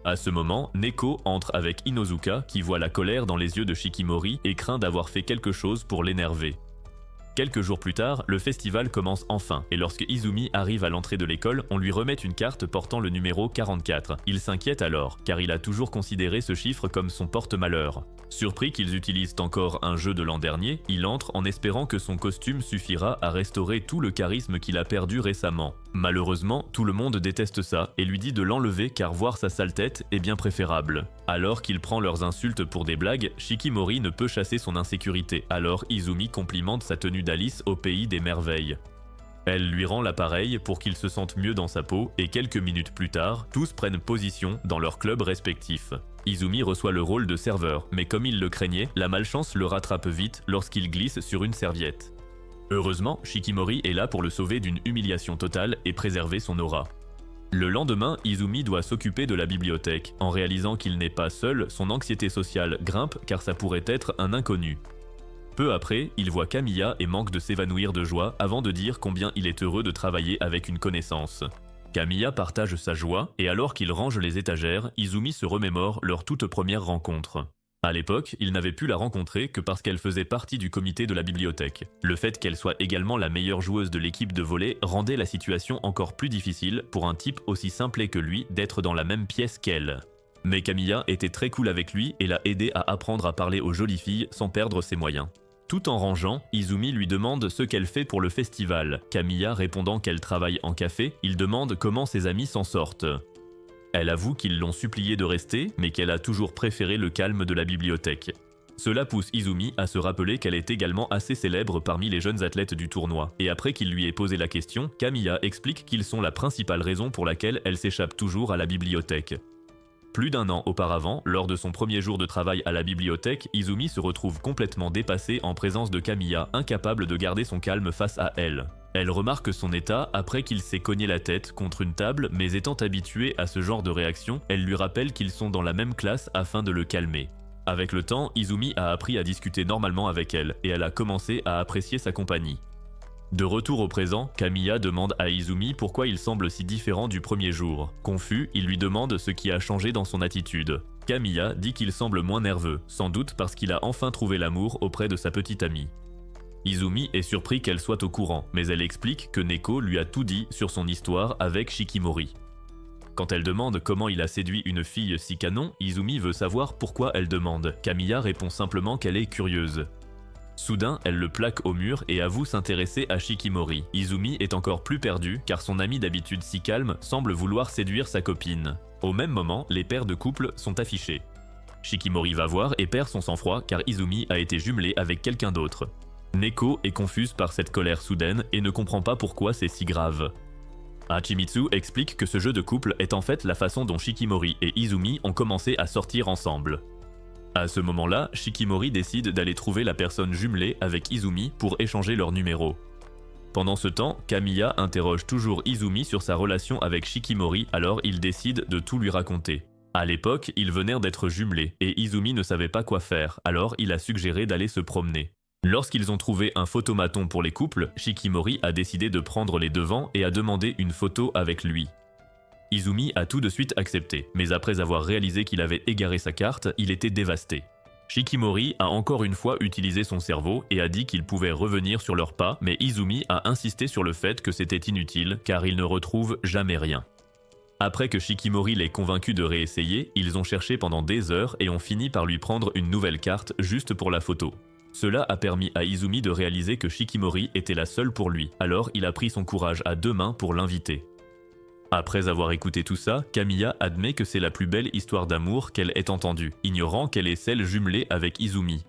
À ce moment, Neko entre avec Inozuka qui voit la colère dans les yeux de Shikimori et craint d'avoir fait quelque chose pour l'énerver. Quelques jours plus tard, le festival commence enfin et lorsque Izumi arrive à l'entrée de l'école, on lui remet une carte portant le numéro 44. Il s'inquiète alors, car il a toujours considéré ce chiffre comme son porte-malheur. Surpris qu'ils utilisent encore un jeu de l'an dernier, il entre en espérant que son costume suffira à restaurer tout le charisme qu'il a perdu récemment. Malheureusement, tout le monde déteste ça et lui dit de l'enlever car voir sa sale tête est bien préférable. Alors qu'il prend leurs insultes pour des blagues, Shikimori ne peut chasser son insécurité, alors Izumi complimente sa tenue d'Alice au pays des merveilles. Elle lui rend l'appareil pour qu'il se sente mieux dans sa peau et quelques minutes plus tard, tous prennent position dans leur club respectif. Izumi reçoit le rôle de serveur, mais comme il le craignait, la malchance le rattrape vite lorsqu'il glisse sur une serviette. Heureusement, Shikimori est là pour le sauver d'une humiliation totale et préserver son aura. Le lendemain, Izumi doit s'occuper de la bibliothèque. En réalisant qu'il n'est pas seul, son anxiété sociale grimpe car ça pourrait être un inconnu. Peu après, il voit Kamiya et manque de s'évanouir de joie avant de dire combien il est heureux de travailler avec une connaissance. Kamiya partage sa joie et alors qu'il range les étagères, Izumi se remémore leur toute première rencontre. À l'époque, il n'avait pu la rencontrer que parce qu'elle faisait partie du comité de la bibliothèque. Le fait qu'elle soit également la meilleure joueuse de l'équipe de volley rendait la situation encore plus difficile pour un type aussi simplet que lui d'être dans la même pièce qu'elle. Mais Kamiya était très cool avec lui et l'a aidé à apprendre à parler aux jolies filles sans perdre ses moyens. Tout en rangeant, Izumi lui demande ce qu'elle fait pour le festival. Kamiya répondant qu'elle travaille en café, il demande comment ses amis s'en sortent. Elle avoue qu'ils l'ont supplié de rester, mais qu'elle a toujours préféré le calme de la bibliothèque. Cela pousse Izumi à se rappeler qu'elle est également assez célèbre parmi les jeunes athlètes du tournoi. Et après qu'il lui ait posé la question, Kamiya explique qu'ils sont la principale raison pour laquelle elle s'échappe toujours à la bibliothèque. Plus d'un an auparavant, lors de son premier jour de travail à la bibliothèque, Izumi se retrouve complètement dépassée en présence de Kamiya, incapable de garder son calme face à elle. Elle remarque son état après qu'il s'est cogné la tête contre une table, mais étant habituée à ce genre de réaction, elle lui rappelle qu'ils sont dans la même classe afin de le calmer. Avec le temps, Izumi a appris à discuter normalement avec elle, et elle a commencé à apprécier sa compagnie. De retour au présent, Kamiya demande à Izumi pourquoi il semble si différent du premier jour. Confus, il lui demande ce qui a changé dans son attitude. Kamiya dit qu'il semble moins nerveux, sans doute parce qu'il a enfin trouvé l'amour auprès de sa petite amie. Izumi est surpris qu'elle soit au courant, mais elle explique que Neko lui a tout dit sur son histoire avec Shikimori. Quand elle demande comment il a séduit une fille si canon, Izumi veut savoir pourquoi elle demande. Kamiya répond simplement qu'elle est curieuse. Soudain, elle le plaque au mur et avoue s'intéresser à Shikimori. Izumi est encore plus perdu car son ami d'habitude si calme semble vouloir séduire sa copine. Au même moment, les paires de couple sont affichés. Shikimori va voir et perd son sang-froid car Izumi a été jumelé avec quelqu'un d'autre. Neko est confuse par cette colère soudaine et ne comprend pas pourquoi c'est si grave. Hachimitsu explique que ce jeu de couple est en fait la façon dont Shikimori et Izumi ont commencé à sortir ensemble. À ce moment-là, Shikimori décide d'aller trouver la personne jumelée avec Izumi pour échanger leurs numéros. Pendant ce temps, Kamiya interroge toujours Izumi sur sa relation avec Shikimori, alors il décide de tout lui raconter. À l'époque, ils venaient d'être jumelés et Izumi ne savait pas quoi faire, alors il a suggéré d'aller se promener. Lorsqu'ils ont trouvé un photomaton pour les couples, Shikimori a décidé de prendre les devants et a demandé une photo avec lui. Izumi a tout de suite accepté, mais après avoir réalisé qu'il avait égaré sa carte, il était dévasté. Shikimori a encore une fois utilisé son cerveau et a dit qu'il pouvait revenir sur leurs pas, mais Izumi a insisté sur le fait que c'était inutile car il ne retrouve jamais rien. Après que Shikimori l'ait convaincu de réessayer, ils ont cherché pendant des heures et ont fini par lui prendre une nouvelle carte juste pour la photo. Cela a permis à Izumi de réaliser que Shikimori était la seule pour lui, alors il a pris son courage à deux mains pour l'inviter. Après avoir écouté tout ça, Kamiya admet que c'est la plus belle histoire d'amour qu'elle ait entendue, ignorant qu'elle est celle jumelée avec Izumi.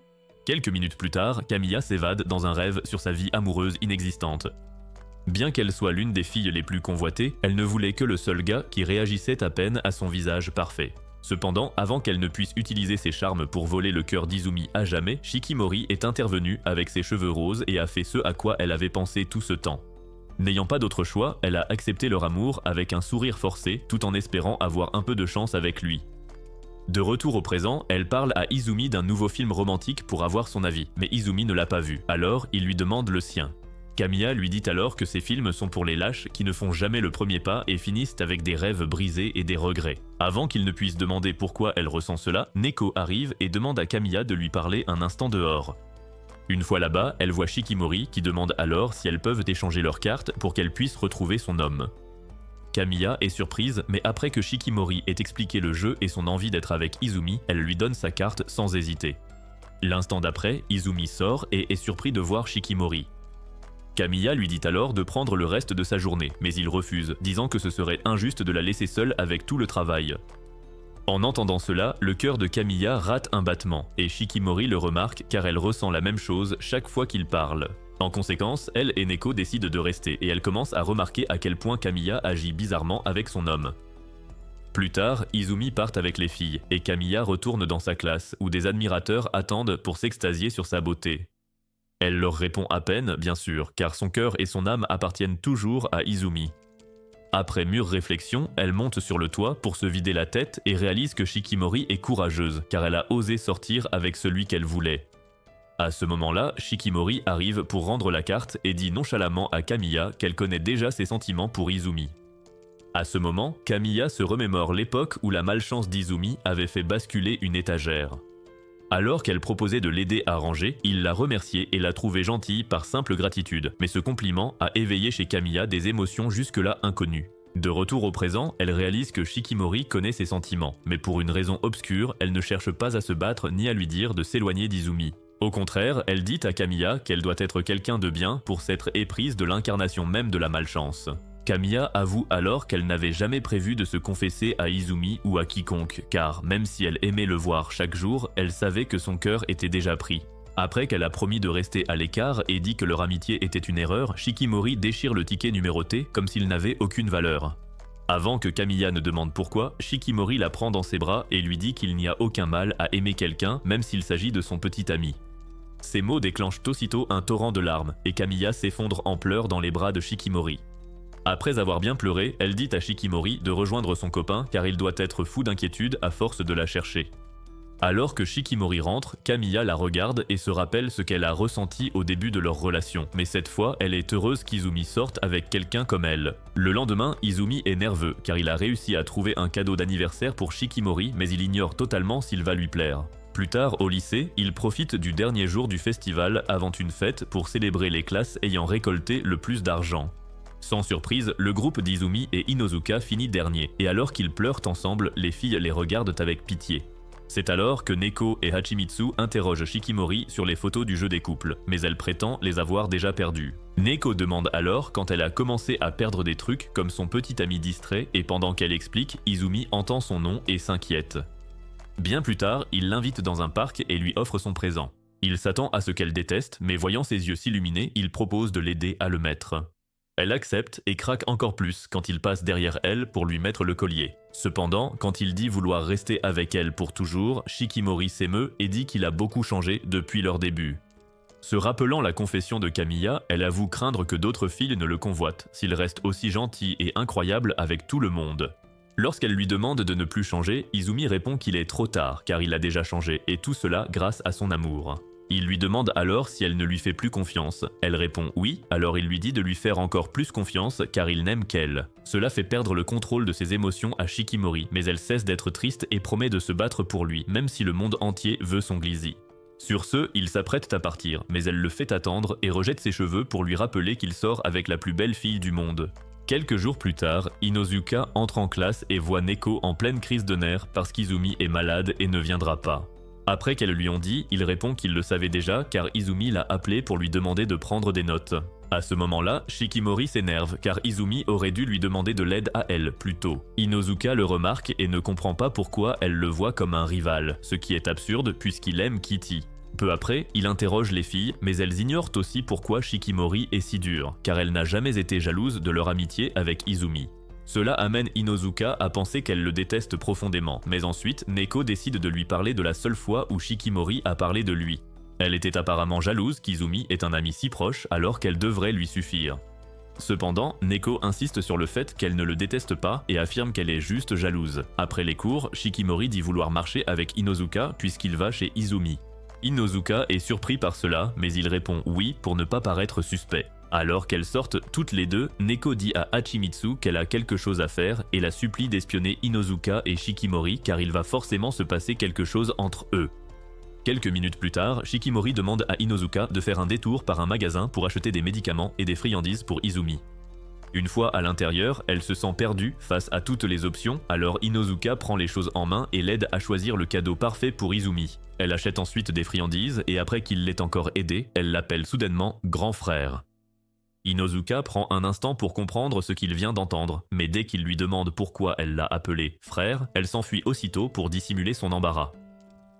Quelques minutes plus tard, Kamiya s'évade dans un rêve sur sa vie amoureuse inexistante. Bien qu'elle soit l'une des filles les plus convoitées, elle ne voulait que le seul gars qui réagissait à peine à son visage parfait. Cependant, avant qu'elle ne puisse utiliser ses charmes pour voler le cœur d'Izumi à jamais, Shikimori est intervenue avec ses cheveux roses et a fait ce à quoi elle avait pensé tout ce temps. N'ayant pas d'autre choix, elle a accepté leur amour avec un sourire forcé tout en espérant avoir un peu de chance avec lui. De retour au présent, elle parle à Izumi d'un nouveau film romantique pour avoir son avis, mais Izumi ne l'a pas vu, alors il lui demande le sien. Kamiya lui dit alors que ces films sont pour les lâches qui ne font jamais le premier pas et finissent avec des rêves brisés et des regrets. Avant qu'il ne puisse demander pourquoi elle ressent cela, Neko arrive et demande à Kamiya de lui parler un instant dehors. Une fois là-bas, elle voit Shikimori qui demande alors si elles peuvent échanger leurs cartes pour qu'elle puisse retrouver son homme. Kamiya est surprise, mais après que Shikimori ait expliqué le jeu et son envie d'être avec Izumi, elle lui donne sa carte sans hésiter. L'instant d'après, Izumi sort et est surpris de voir Shikimori. Kamiya lui dit alors de prendre le reste de sa journée, mais il refuse, disant que ce serait injuste de la laisser seule avec tout le travail. En entendant cela, le cœur de Kamiya rate un battement, et Shikimori le remarque car elle ressent la même chose chaque fois qu'il parle. En conséquence, elle et Neko décident de rester, et elle commence à remarquer à quel point Kamiya agit bizarrement avec son homme. Plus tard, Izumi part avec les filles, et Kamiya retourne dans sa classe, où des admirateurs attendent pour s'extasier sur sa beauté. Elle leur répond à peine, bien sûr, car son cœur et son âme appartiennent toujours à Izumi. Après mûre réflexion, elle monte sur le toit pour se vider la tête et réalise que Shikimori est courageuse, car elle a osé sortir avec celui qu'elle voulait. À ce moment-là, Shikimori arrive pour rendre la carte et dit nonchalamment à Kamiya qu'elle connaît déjà ses sentiments pour Izumi. À ce moment, Kamiya se remémore l'époque où la malchance d'Izumi avait fait basculer une étagère. Alors qu'elle proposait de l'aider à ranger, il l'a remerciée et l'a trouvée gentille par simple gratitude, mais ce compliment a éveillé chez Kamiya des émotions jusque-là inconnues. De retour au présent, elle réalise que Shikimori connaît ses sentiments, mais pour une raison obscure, elle ne cherche pas à se battre ni à lui dire de s'éloigner d'Izumi. Au contraire, elle dit à Kamiya qu'elle doit être quelqu'un de bien pour s'être éprise de l'incarnation même de la malchance. Kamiya avoue alors qu'elle n'avait jamais prévu de se confesser à Izumi ou à quiconque, car même si elle aimait le voir chaque jour, elle savait que son cœur était déjà pris. Après qu'elle a promis de rester à l'écart et dit que leur amitié était une erreur, Shikimori déchire le ticket numéroté comme s'il n'avait aucune valeur. Avant que Kamiya ne demande pourquoi, Shikimori la prend dans ses bras et lui dit qu'il n'y a aucun mal à aimer quelqu'un, même s'il s'agit de son petit ami. Ces mots déclenchent aussitôt un torrent de larmes, et Kamiya s'effondre en pleurs dans les bras de Shikimori. Après avoir bien pleuré, elle dit à Shikimori de rejoindre son copain car il doit être fou d'inquiétude à force de la chercher. Alors que Shikimori rentre, Kamiya la regarde et se rappelle ce qu'elle a ressenti au début de leur relation, mais cette fois, elle est heureuse qu'Izumi sorte avec quelqu'un comme elle. Le lendemain, Izumi est nerveux car il a réussi à trouver un cadeau d'anniversaire pour Shikimori, mais il ignore totalement s'il va lui plaire. Plus tard, au lycée, il profite du dernier jour du festival avant une fête pour célébrer les classes ayant récolté le plus d'argent. Sans surprise, le groupe d'Izumi et Inozuka finit dernier, et alors qu'ils pleurent ensemble, les filles les regardent avec pitié. C'est alors que Neko et Hachimitsu interrogent Shikimori sur les photos du jeu des couples, mais elle prétend les avoir déjà perdues. Neko demande alors quand elle a commencé à perdre des trucs comme son petit ami distrait, et pendant qu'elle explique, Izumi entend son nom et s'inquiète. Bien plus tard, il l'invite dans un parc et lui offre son présent. Il s'attend à ce qu'elle déteste, mais voyant ses yeux s'illuminer, il propose de l'aider à le mettre. Elle accepte et craque encore plus quand il passe derrière elle pour lui mettre le collier. Cependant, quand il dit vouloir rester avec elle pour toujours, Shikimori s'émeut et dit qu'il a beaucoup changé depuis leur début. Se rappelant la confession de Kamiya, elle avoue craindre que d'autres filles ne le convoitent, s'il reste aussi gentil et incroyable avec tout le monde. Lorsqu'elle lui demande de ne plus changer, Izumi répond qu'il est trop tard car il a déjà changé, et tout cela grâce à son amour. Il lui demande alors si elle ne lui fait plus confiance. Elle répond oui, alors il lui dit de lui faire encore plus confiance car il n'aime qu'elle. Cela fait perdre le contrôle de ses émotions à Shikimori, mais elle cesse d'être triste et promet de se battre pour lui, même si le monde entier veut son Glizy. Sur ce, il s'apprête à partir, mais elle le fait attendre et rejette ses cheveux pour lui rappeler qu'il sort avec la plus belle fille du monde. Quelques jours plus tard, Inozuka entre en classe et voit Neko en pleine crise de nerfs parce qu'Izumi est malade et ne viendra pas. Après qu'elles lui ont dit, il répond qu'il le savait déjà car Izumi l'a appelé pour lui demander de prendre des notes. À ce moment-là, Shikimori s'énerve car Izumi aurait dû lui demander de l'aide à elle plus tôt. Inozuka le remarque et ne comprend pas pourquoi elle le voit comme un rival, ce qui est absurde puisqu'il aime Kitty. Peu après, il interroge les filles, mais elles ignorent aussi pourquoi Shikimori est si dure, car elle n'a jamais été jalouse de leur amitié avec Izumi. Cela amène Inozuka à penser qu'elle le déteste profondément, mais ensuite, Neko décide de lui parler de la seule fois où Shikimori a parlé de lui. Elle était apparemment jalouse qu'Izumi est un ami si proche alors qu'elle devrait lui suffire. Cependant, Neko insiste sur le fait qu'elle ne le déteste pas et affirme qu'elle est juste jalouse. Après les cours, Shikimori dit vouloir marcher avec Inozuka puisqu'il va chez Izumi. Inozuka est surpris par cela, mais il répond oui pour ne pas paraître suspect. Alors qu'elles sortent toutes les deux, Neko dit à Hachimitsu qu'elle a quelque chose à faire et la supplie d'espionner Inozuka et Shikimori car il va forcément se passer quelque chose entre eux. Quelques minutes plus tard, Shikimori demande à Inozuka de faire un détour par un magasin pour acheter des médicaments et des friandises pour Izumi. Une fois à l'intérieur, elle se sent perdue face à toutes les options, alors Inozuka prend les choses en main et l'aide à choisir le cadeau parfait pour Izumi. Elle achète ensuite des friandises et après qu'il l'ait encore aidée, elle l'appelle soudainement « grand frère ». Inozuka prend un instant pour comprendre ce qu'il vient d'entendre, mais dès qu'il lui demande pourquoi elle l'a appelé « frère », elle s'enfuit aussitôt pour dissimuler son embarras.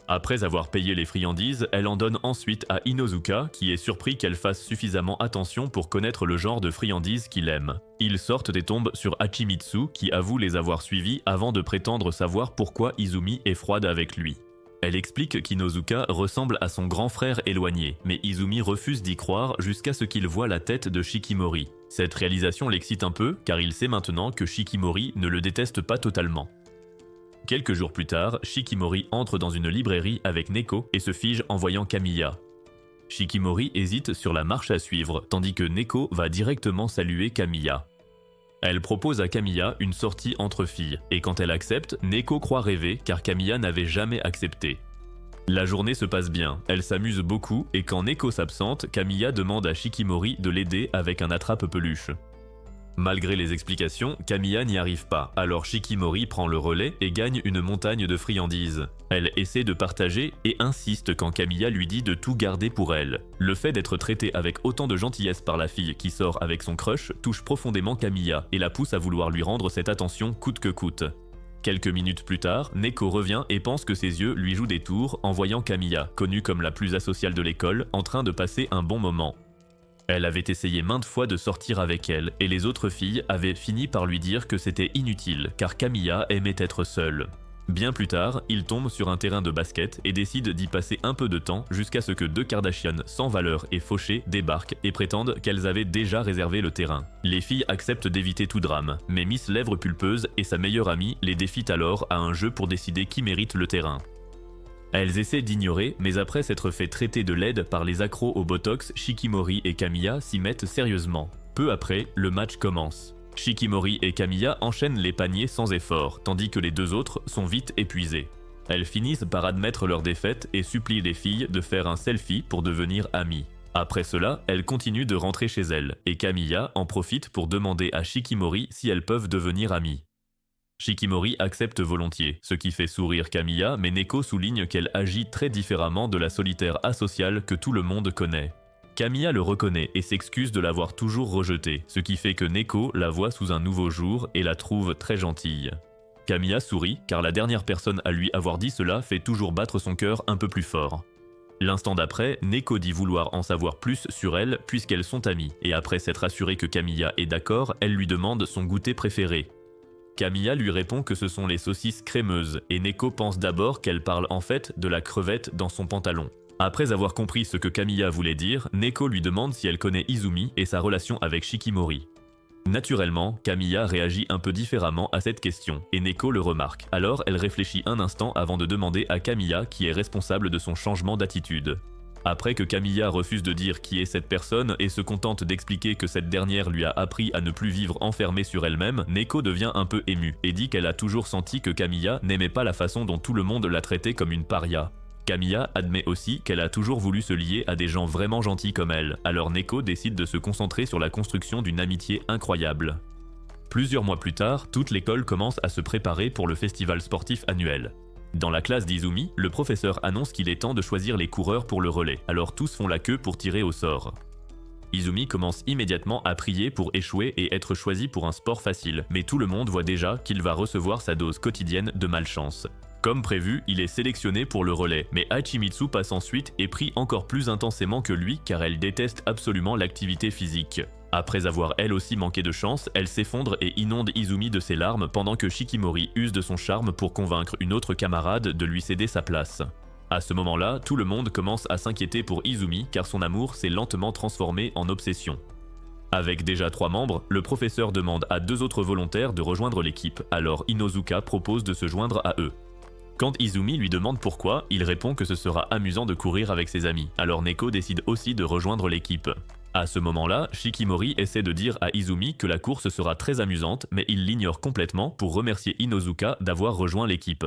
Après avoir payé les friandises, elle en donne ensuite à Inozuka, qui est surpris qu'elle fasse suffisamment attention pour connaître le genre de friandises qu'il aime. Ils sortent des tombes sur Hachimitsu, qui avoue les avoir suivis avant de prétendre savoir pourquoi Izumi est froide avec lui. Elle explique qu'Inozuka ressemble à son grand frère éloigné, mais Izumi refuse d'y croire jusqu'à ce qu'il voie la tête de Shikimori. Cette réalisation l'excite un peu, car il sait maintenant que Shikimori ne le déteste pas totalement. Quelques jours plus tard, Shikimori entre dans une librairie avec Neko et se fige en voyant Kamiya. Shikimori hésite sur la marche à suivre, tandis que Neko va directement saluer Kamiya. Elle propose à Kamiya une sortie entre filles, et quand elle accepte, Neko croit rêver car Kamiya n'avait jamais accepté. La journée se passe bien, elle s'amuse beaucoup et quand Neko s'absente, Kamiya demande à Shikimori de l'aider avec un attrape-peluche. Malgré les explications, Kamiya n'y arrive pas, alors Shikimori prend le relais et gagne une montagne de friandises. Elle essaie de partager et insiste quand Kamiya lui dit de tout garder pour elle. Le fait d'être traité avec autant de gentillesse par la fille qui sort avec son crush touche profondément Kamiya et la pousse à vouloir lui rendre cette attention coûte que coûte. Quelques minutes plus tard, Neko revient et pense que ses yeux lui jouent des tours en voyant Kamiya, connue comme la plus asociale de l'école, en train de passer un bon moment. Elle avait essayé maintes fois de sortir avec elle, et les autres filles avaient fini par lui dire que c'était inutile, car Kamiya aimait être seule. Bien plus tard, ils tombent sur un terrain de basket et décident d'y passer un peu de temps jusqu'à ce que deux Kardashians sans valeur et fauchées débarquent et prétendent qu'elles avaient déjà réservé le terrain. Les filles acceptent d'éviter tout drame, mais Miss Lèvre Pulpeuse et sa meilleure amie les défient alors à un jeu pour décider qui mérite le terrain. Elles essaient d'ignorer, mais après s'être fait traiter de laide par les accros au botox, Shikimori et Kamiya s'y mettent sérieusement. Peu après, le match commence. Shikimori et Kamiya enchaînent les paniers sans effort, tandis que les deux autres sont vite épuisés. Elles finissent par admettre leur défaite et supplient les filles de faire un selfie pour devenir amies. Après cela, elles continuent de rentrer chez elles, et Kamiya en profite pour demander à Shikimori si elles peuvent devenir amies. Shikimori accepte volontiers, ce qui fait sourire Kamiya, mais Neko souligne qu'elle agit très différemment de la solitaire asociale que tout le monde connaît. Kamiya le reconnaît et s'excuse de l'avoir toujours rejetée, ce qui fait que Neko la voit sous un nouveau jour et la trouve très gentille. Kamiya sourit, car la dernière personne à lui avoir dit cela fait toujours battre son cœur un peu plus fort. L'instant d'après, Neko dit vouloir en savoir plus sur elle puisqu'elles sont amies, et après s'être assurée que Kamiya est d'accord, elle lui demande son goûter préféré. Kamiya lui répond que ce sont les saucisses crémeuses, et Neko pense d'abord qu'elle parle en fait de la crevette dans son pantalon. Après avoir compris ce que Kamiya voulait dire, Neko lui demande si elle connaît Izumi et sa relation avec Shikimori. Naturellement, Kamiya réagit un peu différemment à cette question, et Neko le remarque. Alors elle réfléchit un instant avant de demander à Kamiya qui est responsable de son changement d'attitude. Après que Kamiya refuse de dire qui est cette personne et se contente d'expliquer que cette dernière lui a appris à ne plus vivre enfermée sur elle-même, Neko devient un peu émue et dit qu'elle a toujours senti que Kamiya n'aimait pas la façon dont tout le monde la traitait comme une paria. Kamiya admet aussi qu'elle a toujours voulu se lier à des gens vraiment gentils comme elle, alors Neko décide de se concentrer sur la construction d'une amitié incroyable. Plusieurs mois plus tard, toute l'école commence à se préparer pour le festival sportif annuel. Dans la classe d'Izumi, le professeur annonce qu'il est temps de choisir les coureurs pour le relais, alors tous font la queue pour tirer au sort. Izumi commence immédiatement à prier pour échouer et être choisi pour un sport facile, mais tout le monde voit déjà qu'il va recevoir sa dose quotidienne de malchance. Comme prévu, il est sélectionné pour le relais, mais Hachimitsu passe ensuite et prie encore plus intensément que lui car elle déteste absolument l'activité physique. Après avoir elle aussi manqué de chance, elle s'effondre et inonde Izumi de ses larmes pendant que Shikimori use de son charme pour convaincre une autre camarade de lui céder sa place. À ce moment-là, tout le monde commence à s'inquiéter pour Izumi car son amour s'est lentement transformé en obsession. Avec déjà 3 membres, le professeur demande à 2 autres volontaires de rejoindre l'équipe, alors Inozuka propose de se joindre à eux. Quand Izumi lui demande pourquoi, il répond que ce sera amusant de courir avec ses amis, alors Neko décide aussi de rejoindre l'équipe. À ce moment-là, Shikimori essaie de dire à Izumi que la course sera très amusante, mais il l'ignore complètement pour remercier Inozuka d'avoir rejoint l'équipe.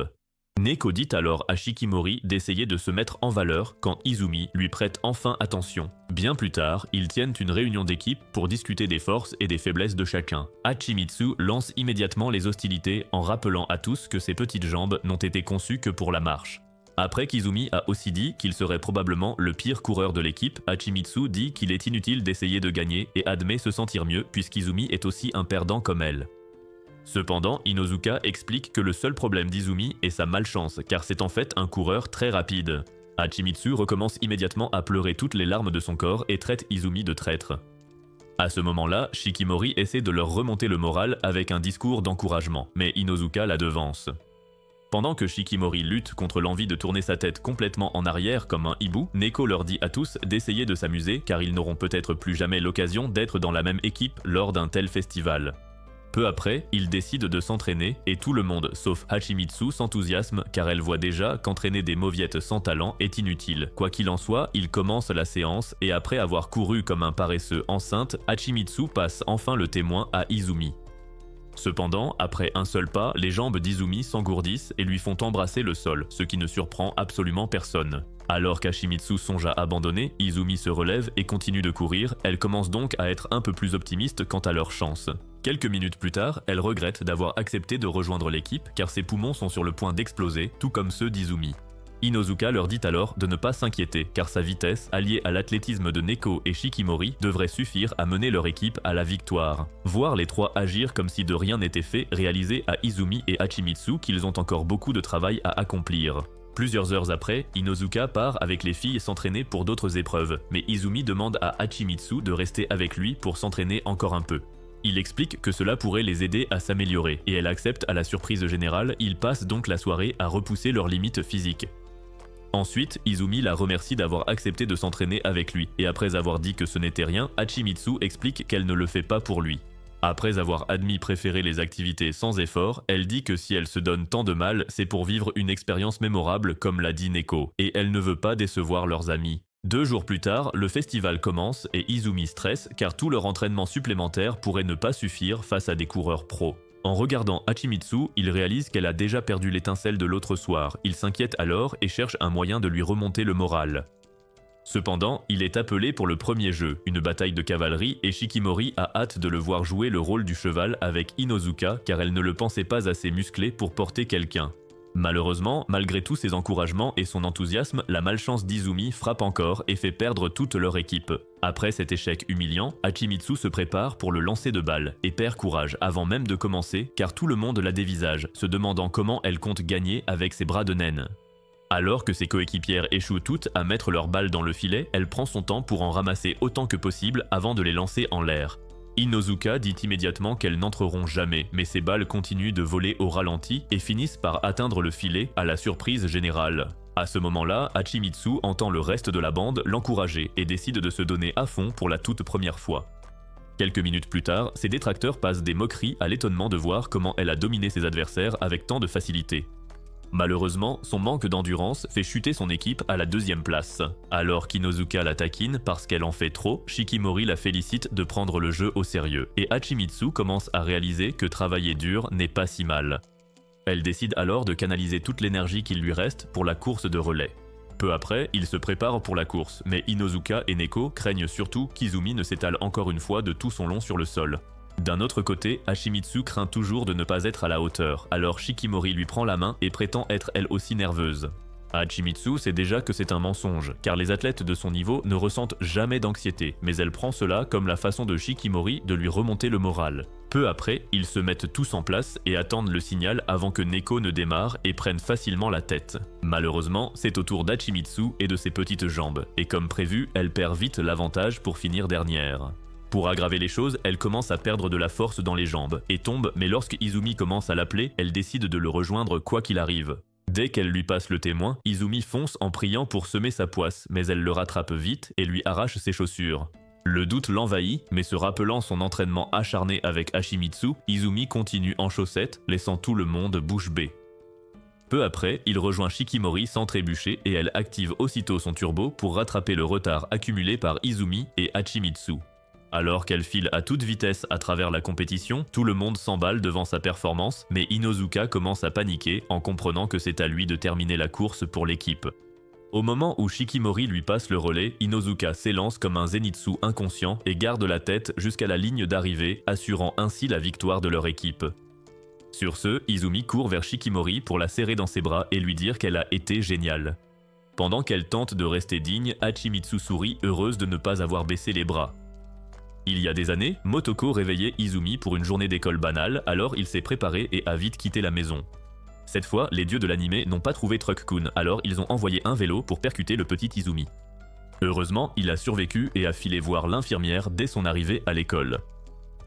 Neko dit alors à Shikimori d'essayer de se mettre en valeur quand Izumi lui prête enfin attention. Bien plus tard, ils tiennent une réunion d'équipe pour discuter des forces et des faiblesses de chacun. Hachimitsu lance immédiatement les hostilités en rappelant à tous que ses petites jambes n'ont été conçues que pour la marche. Après qu'Izumi a aussi dit qu'il serait probablement le pire coureur de l'équipe, Hachimitsu dit qu'il est inutile d'essayer de gagner et admet se sentir mieux puisqu'Izumi est aussi un perdant comme elle. Cependant, Inozuka explique que le seul problème d'Izumi est sa malchance, car c'est en fait un coureur très rapide. Hachimitsu recommence immédiatement à pleurer toutes les larmes de son corps et traite Izumi de traître. À ce moment-là, Shikimori essaie de leur remonter le moral avec un discours d'encouragement, mais Inozuka la devance. Pendant que Shikimori lutte contre l'envie de tourner sa tête complètement en arrière comme un hibou, Neko leur dit à tous d'essayer de s'amuser car ils n'auront peut-être plus jamais l'occasion d'être dans la même équipe lors d'un tel festival. Peu après, ils décident de s'entraîner et tout le monde, sauf Hachimitsu, s'enthousiasme car elle voit déjà qu'entraîner des mauviettes sans talent est inutile. Quoi qu'il en soit, ils commencent la séance et après avoir couru comme un paresseux enceinte, Hachimitsu passe enfin le témoin à Izumi. Cependant, après un seul pas, les jambes d'Izumi s'engourdissent et lui font embrasser le sol, ce qui ne surprend absolument personne. Alors qu'Hachimitsu songe à abandonner, Izumi se relève et continue de courir, elle commence donc à être un peu plus optimiste quant à leur chance. Quelques minutes plus tard, elle regrette d'avoir accepté de rejoindre l'équipe car ses poumons sont sur le point d'exploser, tout comme ceux d'Izumi. Inozuka leur dit alors de ne pas s'inquiéter car sa vitesse, alliée à l'athlétisme de Neko et Shikimori, devrait suffire à mener leur équipe à la victoire. Voir les trois agir comme si de rien n'était fait réalisait à Izumi et Hachimitsu qu'ils ont encore beaucoup de travail à accomplir. Plusieurs heures après, Inozuka part avec les filles s'entraîner pour d'autres épreuves, mais Izumi demande à Hachimitsu de rester avec lui pour s'entraîner encore un peu. Il explique que cela pourrait les aider à s'améliorer, et elle accepte à la surprise générale, ils passent donc la soirée à repousser leurs limites physiques. Ensuite, Izumi la remercie d'avoir accepté de s'entraîner avec lui, et après avoir dit que ce n'était rien, Hachimitsu explique qu'elle ne le fait pas pour lui. Après avoir admis préférer les activités sans effort, elle dit que si elle se donne tant de mal, c'est pour vivre une expérience mémorable comme l'a dit Neko, et elle ne veut pas décevoir leurs amis. 2 jours plus tard, le festival commence et Izumi stresse car tout leur entraînement supplémentaire pourrait ne pas suffire face à des coureurs pros. En regardant Hachimitsu, il réalise qu'elle a déjà perdu l'étincelle de l'autre soir. Il s'inquiète alors et cherche un moyen de lui remonter le moral. Cependant, il est appelé pour le premier jeu, une bataille de cavalerie, et Shikimori a hâte de le voir jouer le rôle du cheval avec Inozuka car elle ne le pensait pas assez musclé pour porter quelqu'un. Malheureusement, malgré tous ses encouragements et son enthousiasme, la malchance d'Izumi frappe encore et fait perdre toute leur équipe. Après cet échec humiliant, Hachimitsu se prépare pour le lancer de balles et perd courage avant même de commencer car tout le monde la dévisage, se demandant comment elle compte gagner avec ses bras de naine. Alors que ses coéquipières échouent toutes à mettre leurs balles dans le filet, elle prend son temps pour en ramasser autant que possible avant de les lancer en l'air. Inozuka dit immédiatement qu'elles n'entreront jamais, mais ces balles continuent de voler au ralenti et finissent par atteindre le filet à la surprise générale. À ce moment-là, Hachimitsu entend le reste de la bande l'encourager et décide de se donner à fond pour la toute première fois. Quelques minutes plus tard, ses détracteurs passent des moqueries à l'étonnement de voir comment elle a dominé ses adversaires avec tant de facilité. Malheureusement, son manque d'endurance fait chuter son équipe à la 2e place. Alors qu'Inozuka la taquine parce qu'elle en fait trop, Shikimori la félicite de prendre le jeu au sérieux, et Hachimitsu commence à réaliser que travailler dur n'est pas si mal. Elle décide alors de canaliser toute l'énergie qu'il lui reste pour la course de relais. Peu après, il se prépare pour la course, mais Inozuka et Neko craignent surtout qu'Izumi ne s'étale encore une fois de tout son long sur le sol. D'un autre côté, Hachimitsu craint toujours de ne pas être à la hauteur, alors Shikimori lui prend la main et prétend être elle aussi nerveuse. Hachimitsu sait déjà que c'est un mensonge, car les athlètes de son niveau ne ressentent jamais d'anxiété, mais elle prend cela comme la façon de Shikimori de lui remonter le moral. Peu après, ils se mettent tous en place et attendent le signal avant que Neko ne démarre et prenne facilement la tête. Malheureusement, c'est au tour d'Hachimitsu et de ses petites jambes, et comme prévu, elle perd vite l'avantage pour finir dernière. Pour aggraver les choses, elle commence à perdre de la force dans les jambes et tombe, mais lorsque Izumi commence à l'appeler, elle décide de le rejoindre quoi qu'il arrive. Dès qu'elle lui passe le témoin, Izumi fonce en priant pour semer sa poisse, mais elle le rattrape vite et lui arrache ses chaussures. Le doute l'envahit, mais se rappelant son entraînement acharné avec Hachimitsu, Izumi continue en chaussettes, laissant tout le monde bouche bée. Peu après, il rejoint Shikimori sans trébucher et elle active aussitôt son turbo pour rattraper le retard accumulé par Izumi et Hachimitsu. Alors qu'elle file à toute vitesse à travers la compétition, tout le monde s'emballe devant sa performance, mais Inozuka commence à paniquer en comprenant que c'est à lui de terminer la course pour l'équipe. Au moment où Shikimori lui passe le relais, Inozuka s'élance comme un Zenitsu inconscient et garde la tête jusqu'à la ligne d'arrivée, assurant ainsi la victoire de leur équipe. Sur ce, Izumi court vers Shikimori pour la serrer dans ses bras et lui dire qu'elle a été géniale. Pendant qu'elle tente de rester digne, Hachimitsu sourit, heureuse de ne pas avoir baissé les bras. Il y a des années, Motoko réveillait Izumi pour une journée d'école banale, alors il s'est préparé et a vite quitté la maison. Cette fois, les dieux de l'anime n'ont pas trouvé Truck-kun, alors ils ont envoyé un vélo pour percuter le petit Izumi. Heureusement, il a survécu et a filé voir l'infirmière dès son arrivée à l'école.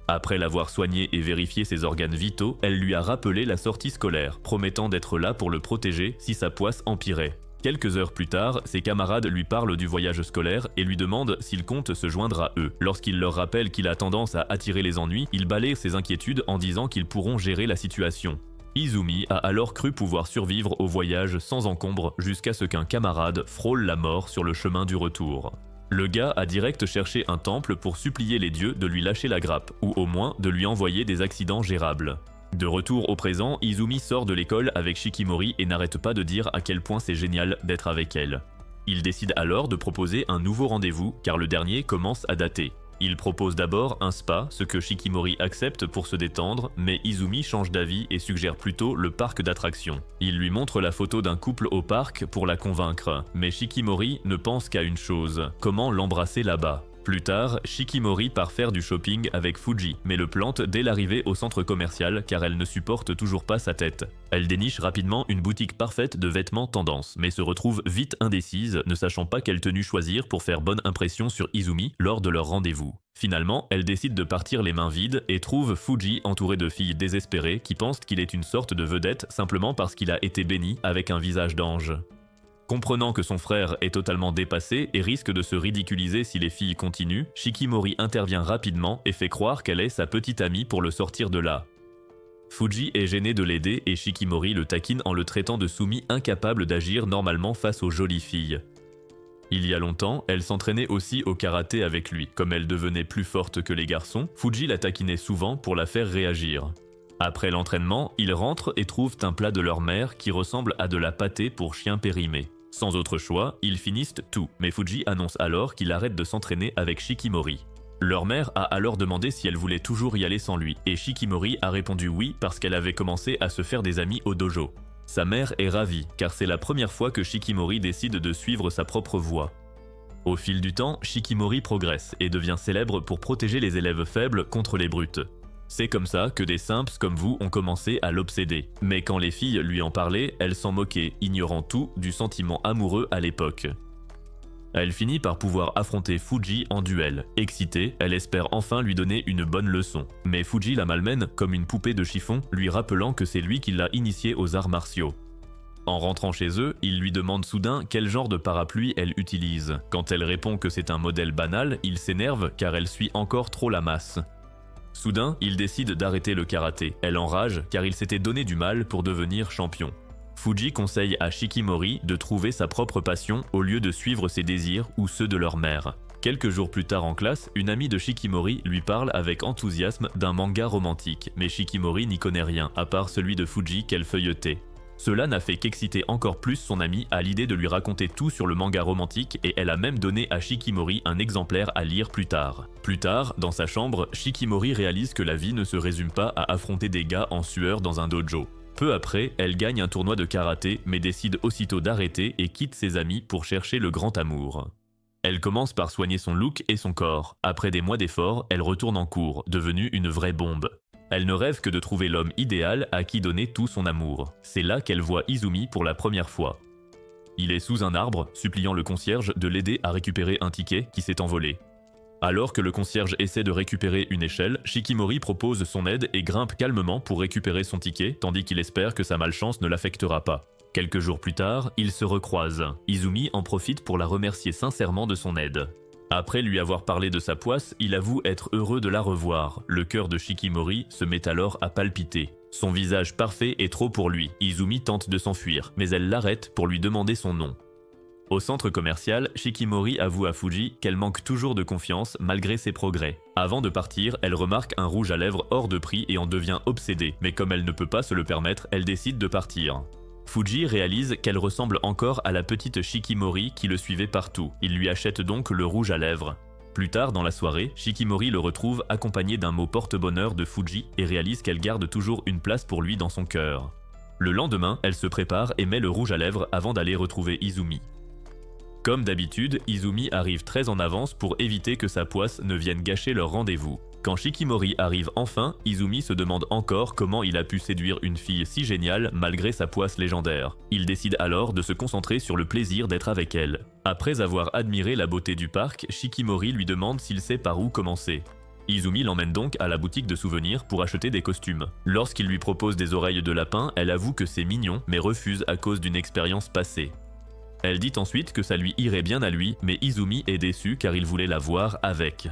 Après l'avoir soigné et vérifié ses organes vitaux, elle lui a rappelé la sortie scolaire, promettant d'être là pour le protéger si sa poisse empirait. Quelques heures plus tard, ses camarades lui parlent du voyage scolaire et lui demandent s'il compte se joindre à eux. Lorsqu'il leur rappelle qu'il a tendance à attirer les ennuis, il balaye ses inquiétudes en disant qu'ils pourront gérer la situation. Izumi a alors cru pouvoir survivre au voyage sans encombre jusqu'à ce qu'un camarade frôle la mort sur le chemin du retour. Le gars a direct cherché un temple pour supplier les dieux de lui lâcher la grappe, ou au moins de lui envoyer des accidents gérables. De retour au présent, Izumi sort de l'école avec Shikimori et n'arrête pas de dire à quel point c'est génial d'être avec elle. Il décide alors de proposer un nouveau rendez-vous car le dernier commence à dater. Il propose d'abord un spa, ce que Shikimori accepte pour se détendre, mais Izumi change d'avis et suggère plutôt le parc d'attractions. Il lui montre la photo d'un couple au parc pour la convaincre, mais Shikimori ne pense qu'à une chose, comment l'embrasser là-bas. Plus tard, Shikimori part faire du shopping avec Fuji, mais le plante dès l'arrivée au centre commercial car elle ne supporte toujours pas sa tête. Elle déniche rapidement une boutique parfaite de vêtements tendance, mais se retrouve vite indécise, ne sachant pas quelle tenue choisir pour faire bonne impression sur Izumi lors de leur rendez-vous. Finalement, elle décide de partir les mains vides et trouve Fuji entouré de filles désespérées qui pensent qu'il est une sorte de vedette simplement parce qu'il a été béni avec un visage d'ange. Comprenant que son frère est totalement dépassé et risque de se ridiculiser si les filles continuent, Shikimori intervient rapidement et fait croire qu'elle est sa petite amie pour le sortir de là. Fuji est gêné de l'aider et Shikimori le taquine en le traitant de soumis incapable d'agir normalement face aux jolies filles. Il y a longtemps, elle s'entraînait aussi au karaté avec lui. Comme elle devenait plus forte que les garçons, Fuji la taquinait souvent pour la faire réagir. Après l'entraînement, ils rentrent et trouvent un plat de leur mère qui ressemble à de la pâtée pour chien périmé. Sans autre choix, ils finissent tout, mais Fuji annonce alors qu'il arrête de s'entraîner avec Shikimori. Leur mère a alors demandé si elle voulait toujours y aller sans lui, et Shikimori a répondu oui parce qu'elle avait commencé à se faire des amis au dojo. Sa mère est ravie, car c'est la première fois que Shikimori décide de suivre sa propre voie. Au fil du temps, Shikimori progresse et devient célèbre pour protéger les élèves faibles contre les brutes. C'est comme ça que des simps comme vous ont commencé à l'obséder. Mais quand les filles lui en parlaient, elle s'en moquait, ignorant tout du sentiment amoureux à l'époque. Elle finit par pouvoir affronter Fuji en duel. Excitée, elle espère enfin lui donner une bonne leçon. Mais Fuji la malmène comme une poupée de chiffon, lui rappelant que c'est lui qui l'a initiée aux arts martiaux. En rentrant chez eux, il lui demande soudain quel genre de parapluie elle utilise. Quand elle répond que c'est un modèle banal, il s'énerve car elle suit encore trop la masse. Soudain, il décide d'arrêter le karaté. Elle enrage car il s'était donné du mal pour devenir champion. Fuji conseille à Shikimori de trouver sa propre passion au lieu de suivre ses désirs ou ceux de leur mère. Quelques jours plus tard en classe, une amie de Shikimori lui parle avec enthousiasme d'un manga romantique, mais Shikimori n'y connaît rien à part celui de Fuji qu'elle feuilletait. Cela n'a fait qu'exciter encore plus son amie à l'idée de lui raconter tout sur le manga romantique et elle a même donné à Shikimori un exemplaire à lire plus tard. Plus tard, dans sa chambre, Shikimori réalise que la vie ne se résume pas à affronter des gars en sueur dans un dojo. Peu après, elle gagne un tournoi de karaté mais décide aussitôt d'arrêter et quitte ses amis pour chercher le grand amour. Elle commence par soigner son look et son corps. Après des mois d'efforts, elle retourne en cours, devenue une vraie bombe. Elle ne rêve que de trouver l'homme idéal à qui donner tout son amour. C'est là qu'elle voit Izumi pour la première fois. Il est sous un arbre, suppliant le concierge de l'aider à récupérer un ticket qui s'est envolé. Alors que le concierge essaie de récupérer une échelle, Shikimori propose son aide et grimpe calmement pour récupérer son ticket, tandis qu'il espère que sa malchance ne l'affectera pas. Quelques jours plus tard, ils se recroisent. Izumi en profite pour la remercier sincèrement de son aide. Après lui avoir parlé de sa poisse, il avoue être heureux de la revoir. Le cœur de Shikimori se met alors à palpiter. Son visage parfait est trop pour lui. Izumi tente de s'enfuir, mais elle l'arrête pour lui demander son nom. Au centre commercial, Shikimori avoue à Fuji qu'elle manque toujours de confiance malgré ses progrès. Avant de partir, elle remarque un rouge à lèvres hors de prix et en devient obsédée, mais comme elle ne peut pas se le permettre, elle décide de partir. Fuji réalise qu'elle ressemble encore à la petite Shikimori qui le suivait partout. Il lui achète donc le rouge à lèvres. Plus tard dans la soirée, Shikimori le retrouve accompagné d'un mot porte-bonheur de Fuji et réalise qu'elle garde toujours une place pour lui dans son cœur. Le lendemain, elle se prépare et met le rouge à lèvres avant d'aller retrouver Izumi. Comme d'habitude, Izumi arrive très en avance pour éviter que sa poisse ne vienne gâcher leur rendez-vous. Quand Shikimori arrive enfin, Izumi se demande encore comment il a pu séduire une fille si géniale malgré sa poisse légendaire. Il décide alors de se concentrer sur le plaisir d'être avec elle. Après avoir admiré la beauté du parc, Shikimori lui demande s'il sait par où commencer. Izumi l'emmène donc à la boutique de souvenirs pour acheter des costumes. Lorsqu'il lui propose des oreilles de lapin, elle avoue que c'est mignon mais refuse à cause d'une expérience passée. Elle dit ensuite que ça lui irait bien à lui, mais Izumi est déçu car il voulait la voir avec.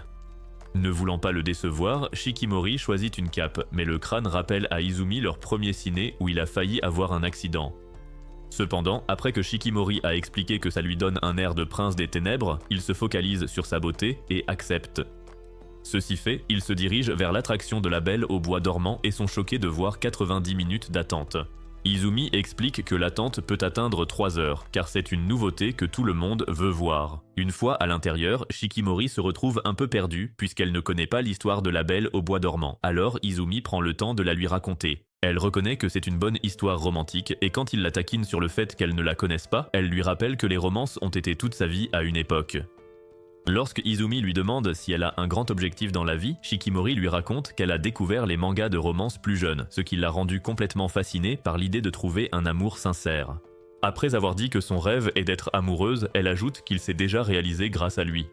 Ne voulant pas le décevoir, Shikimori choisit une cape, mais le crâne rappelle à Izumi leur premier ciné où il a failli avoir un accident. Cependant, après que Shikimori a expliqué que ça lui donne un air de prince des ténèbres, il se focalise sur sa beauté et accepte. Ceci fait, ils se dirigent vers l'attraction de la Belle au bois dormant et sont choqués de voir 90 minutes d'attente. Izumi explique que l'attente peut atteindre 3 heures, car c'est une nouveauté que tout le monde veut voir. Une fois à l'intérieur, Shikimori se retrouve un peu perdue puisqu'elle ne connaît pas l'histoire de la Belle au bois dormant. Alors Izumi prend le temps de la lui raconter. Elle reconnaît que c'est une bonne histoire romantique et quand il la taquine sur le fait qu'elle ne la connaisse pas, elle lui rappelle que les romances ont été toute sa vie à une époque. Lorsque Izumi lui demande si elle a un grand objectif dans la vie, Shikimori lui raconte qu'elle a découvert les mangas de romance plus jeune, ce qui l'a rendue complètement fascinée par l'idée de trouver un amour sincère. Après avoir dit que son rêve est d'être amoureuse, elle ajoute qu'il s'est déjà réalisé grâce à lui.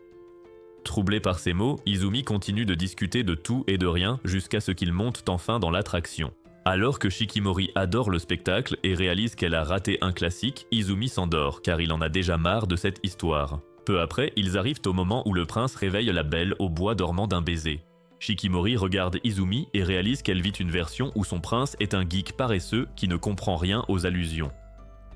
Troublé par ces mots, Izumi continue de discuter de tout et de rien jusqu'à ce qu'ils montent enfin dans l'attraction. Alors que Shikimori adore le spectacle et réalise qu'elle a raté un classique, Izumi s'endort car il en a déjà marre de cette histoire. Peu après, ils arrivent au moment où le prince réveille la Belle au bois dormant d'un baiser. Shikimori regarde Izumi et réalise qu'elle vit une version où son prince est un geek paresseux qui ne comprend rien aux allusions.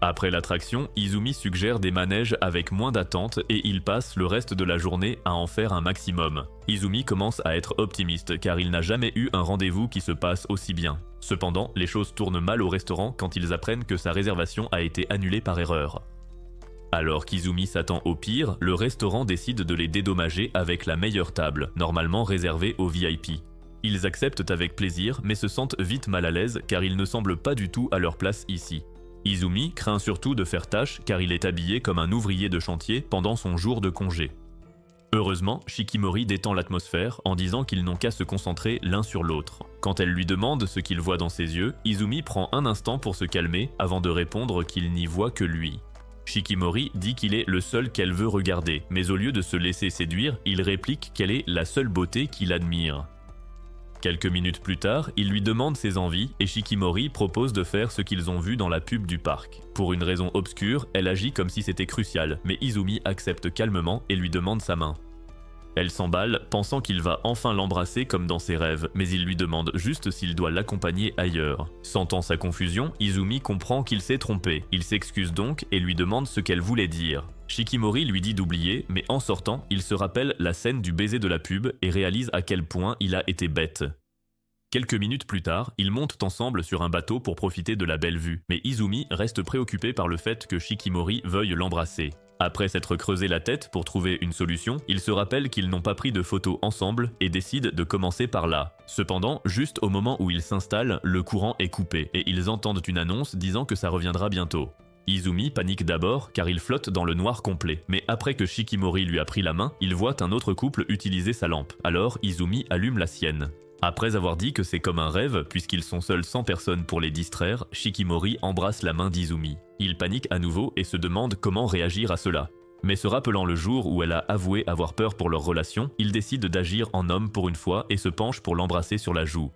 Après l'attraction, Izumi suggère des manèges avec moins d'attente et il passe le reste de la journée à en faire un maximum. Izumi commence à être optimiste car il n'a jamais eu un rendez-vous qui se passe aussi bien. Cependant, les choses tournent mal au restaurant quand ils apprennent que sa réservation a été annulée par erreur. Alors qu'Izumi s'attend au pire, le restaurant décide de les dédommager avec la meilleure table, normalement réservée aux VIP. Ils acceptent avec plaisir mais se sentent vite mal à l'aise car ils ne semblent pas du tout à leur place ici. Izumi craint surtout de faire tâche car il est habillé comme un ouvrier de chantier pendant son jour de congé. Heureusement, Shikimori détend l'atmosphère en disant qu'ils n'ont qu'à se concentrer l'un sur l'autre. Quand elle lui demande ce qu'il voit dans ses yeux, Izumi prend un instant pour se calmer avant de répondre qu'il n'y voit que lui. Shikimori dit qu'il est le seul qu'elle veut regarder, mais au lieu de se laisser séduire, il réplique qu'elle est la seule beauté qu'il admire. Quelques minutes plus tard, il lui demande ses envies et Shikimori propose de faire ce qu'ils ont vu dans la pub du parc. Pour une raison obscure, elle agit comme si c'était crucial, mais Izumi accepte calmement et lui demande sa main. Elle s'emballe, pensant qu'il va enfin l'embrasser comme dans ses rêves, mais il lui demande juste s'il doit l'accompagner ailleurs. Sentant sa confusion, Izumi comprend qu'il s'est trompé. Il s'excuse donc et lui demande ce qu'elle voulait dire. Shikimori lui dit d'oublier, mais en sortant, il se rappelle la scène du baiser de la pub et réalise à quel point il a été bête. Quelques minutes plus tard, ils montent ensemble sur un bateau pour profiter de la belle vue, mais Izumi reste préoccupé par le fait que Shikimori veuille l'embrasser. Après s'être creusé la tête pour trouver une solution, ils se rappellent qu'ils n'ont pas pris de photos ensemble et décident de commencer par là. Cependant, juste au moment où ils s'installent, le courant est coupé et ils entendent une annonce disant que ça reviendra bientôt. Izumi panique d'abord car il flotte dans le noir complet, mais après que Shikimori lui a pris la main, il voit un autre couple utiliser sa lampe. Alors Izumi allume la sienne. Après avoir dit que c'est comme un rêve, puisqu'ils sont seuls sans personne pour les distraire, Shikimori embrasse la main d'Izumi. Il panique à nouveau et se demande comment réagir à cela. Mais se rappelant le jour où elle a avoué avoir peur pour leur relation, il décide d'agir en homme pour une fois et se penche pour l'embrasser sur la joue.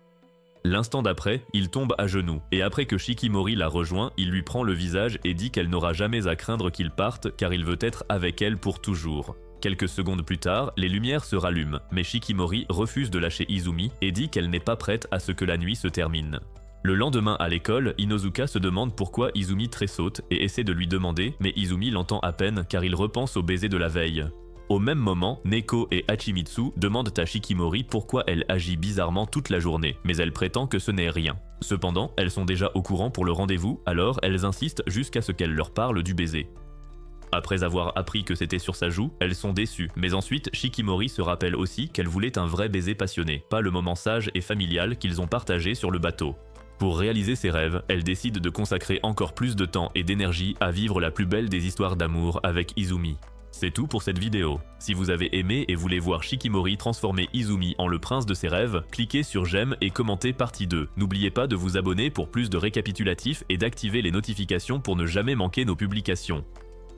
L'instant d'après, il tombe à genoux, et après que Shikimori la rejoint, il lui prend le visage et dit qu'elle n'aura jamais à craindre qu'il parte car il veut être avec elle pour toujours. Quelques secondes plus tard, les lumières se rallument, mais Shikimori refuse de lâcher Izumi et dit qu'elle n'est pas prête à ce que la nuit se termine. Le lendemain à l'école, Inozuka se demande pourquoi Izumi tressaute et essaie de lui demander, mais Izumi l'entend à peine car il repense au baiser de la veille. Au même moment, Neko et Hachimitsu demandent à Shikimori pourquoi elle agit bizarrement toute la journée, mais elle prétend que ce n'est rien. Cependant, elles sont déjà au courant pour le rendez-vous, alors elles insistent jusqu'à ce qu'elle leur parle du baiser. Après avoir appris que c'était sur sa joue, elles sont déçues, mais ensuite Shikimori se rappelle aussi qu'elle voulait un vrai baiser passionné, pas le moment sage et familial qu'ils ont partagé sur le bateau. Pour réaliser ses rêves, elle décide de consacrer encore plus de temps et d'énergie à vivre la plus belle des histoires d'amour avec Izumi. C'est tout pour cette vidéo. Si vous avez aimé et voulez voir Shikimori transformer Izumi en le prince de ses rêves, cliquez sur j'aime et commentez partie 2. N'oubliez pas de vous abonner pour plus de récapitulatifs et d'activer les notifications pour ne jamais manquer nos publications.